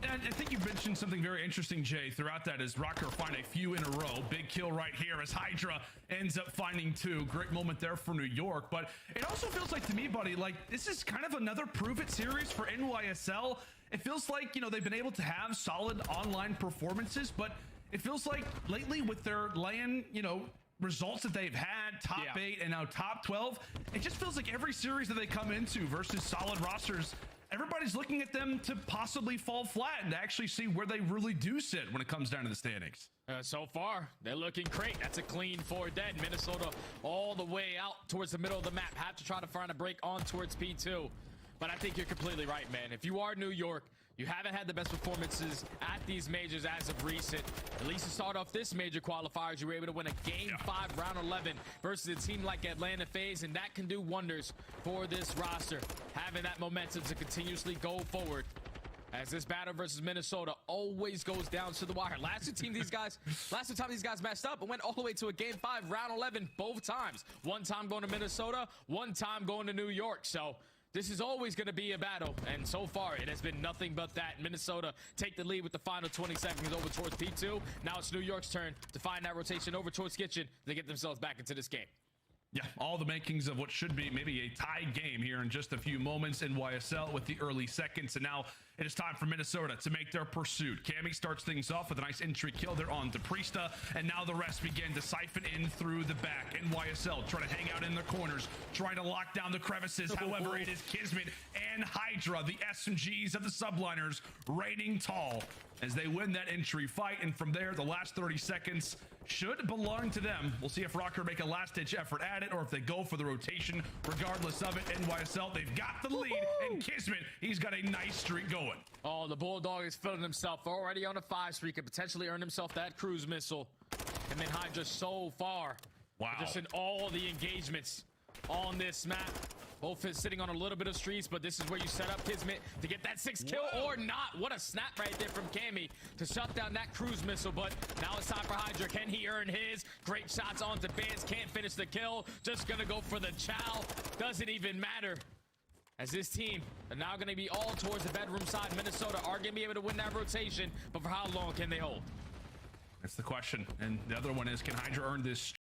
And I think you mentioned something very interesting, Jay, throughout that as Rocker find a few in a row. Big kill right here as Hydra ends up finding 2. Great moment there for New York. But it also feels like to me, buddy, like this is kind of another prove it series for NYSL. It feels like, you know, they've been able to have solid online performances, but it feels like lately with their LAN, you know, results that they've had, top 8 and now top 12, it just feels like every series that they come into versus solid rosters, everybody's looking at them to possibly fall flat and to actually see where they really do sit when it comes down to the standings. So far, they're looking great. That's a clean 4 dead. Minnesota all the way out towards the middle of the map. Have to try to find a break on towards P2. But I think you're completely right, man. If you are New York, you haven't had the best performances at these majors as of recent. At least to start off this major qualifiers, you were able to win a Game 5, Round 11 versus a team like Atlanta FaZe, and that can do wonders for this roster. Having that momentum to continuously go forward. As this battle versus Minnesota always goes down to the wire. Last two times these guys matched up and went all the way to a Game 5, Round 11 both times. One time going to Minnesota, one time going to New York. So this is always going to be a battle, and so far it has been nothing but that. Minnesota take the lead with the final 20 seconds over towards P2. Now it's New York's turn to find that rotation over towards Kitchen to get themselves back into this game. Yeah, all the makings of what should be maybe a tie game here in just a few moments. NYSL with the early seconds, and now it is time for Minnesota to make their pursuit. Cammy starts things off with a nice entry kill. They're on to Priesta, and now the rest begin to siphon in through the back. NYSL trying to hang out in the corners, trying to lock down the crevices. However, it is Kismet and Hydra, the SMGs of the subliners, reigning tall as they win that entry fight. And from there, the last 30 seconds should belong to them. We'll see if Rocker make a last-ditch effort at it or if they go for the rotation. Regardless of it, NYSL, they've got the lead, and Kismet, he's got a nice streak going. Oh, the Bulldog is filling himself already on a 5 streak, could potentially earn himself that cruise missile. And then Hydra so far. Wow. Just in all the engagements on this map. Both is sitting on a little bit of streaks, but this is where you set up Kismet to get that 6th kill or not. What a snap right there from Cammy to shut down that cruise missile. But now it's time for Hydra. Can he earn his? Great shots onto Bands. Can't finish the kill. Just gonna go for the chow. Doesn't even matter. As this team are now gonna be all towards the bedroom side. Minnesota are gonna be able to win that rotation, but for how long can they hold? That's the question. And the other one is, can Hydra earn this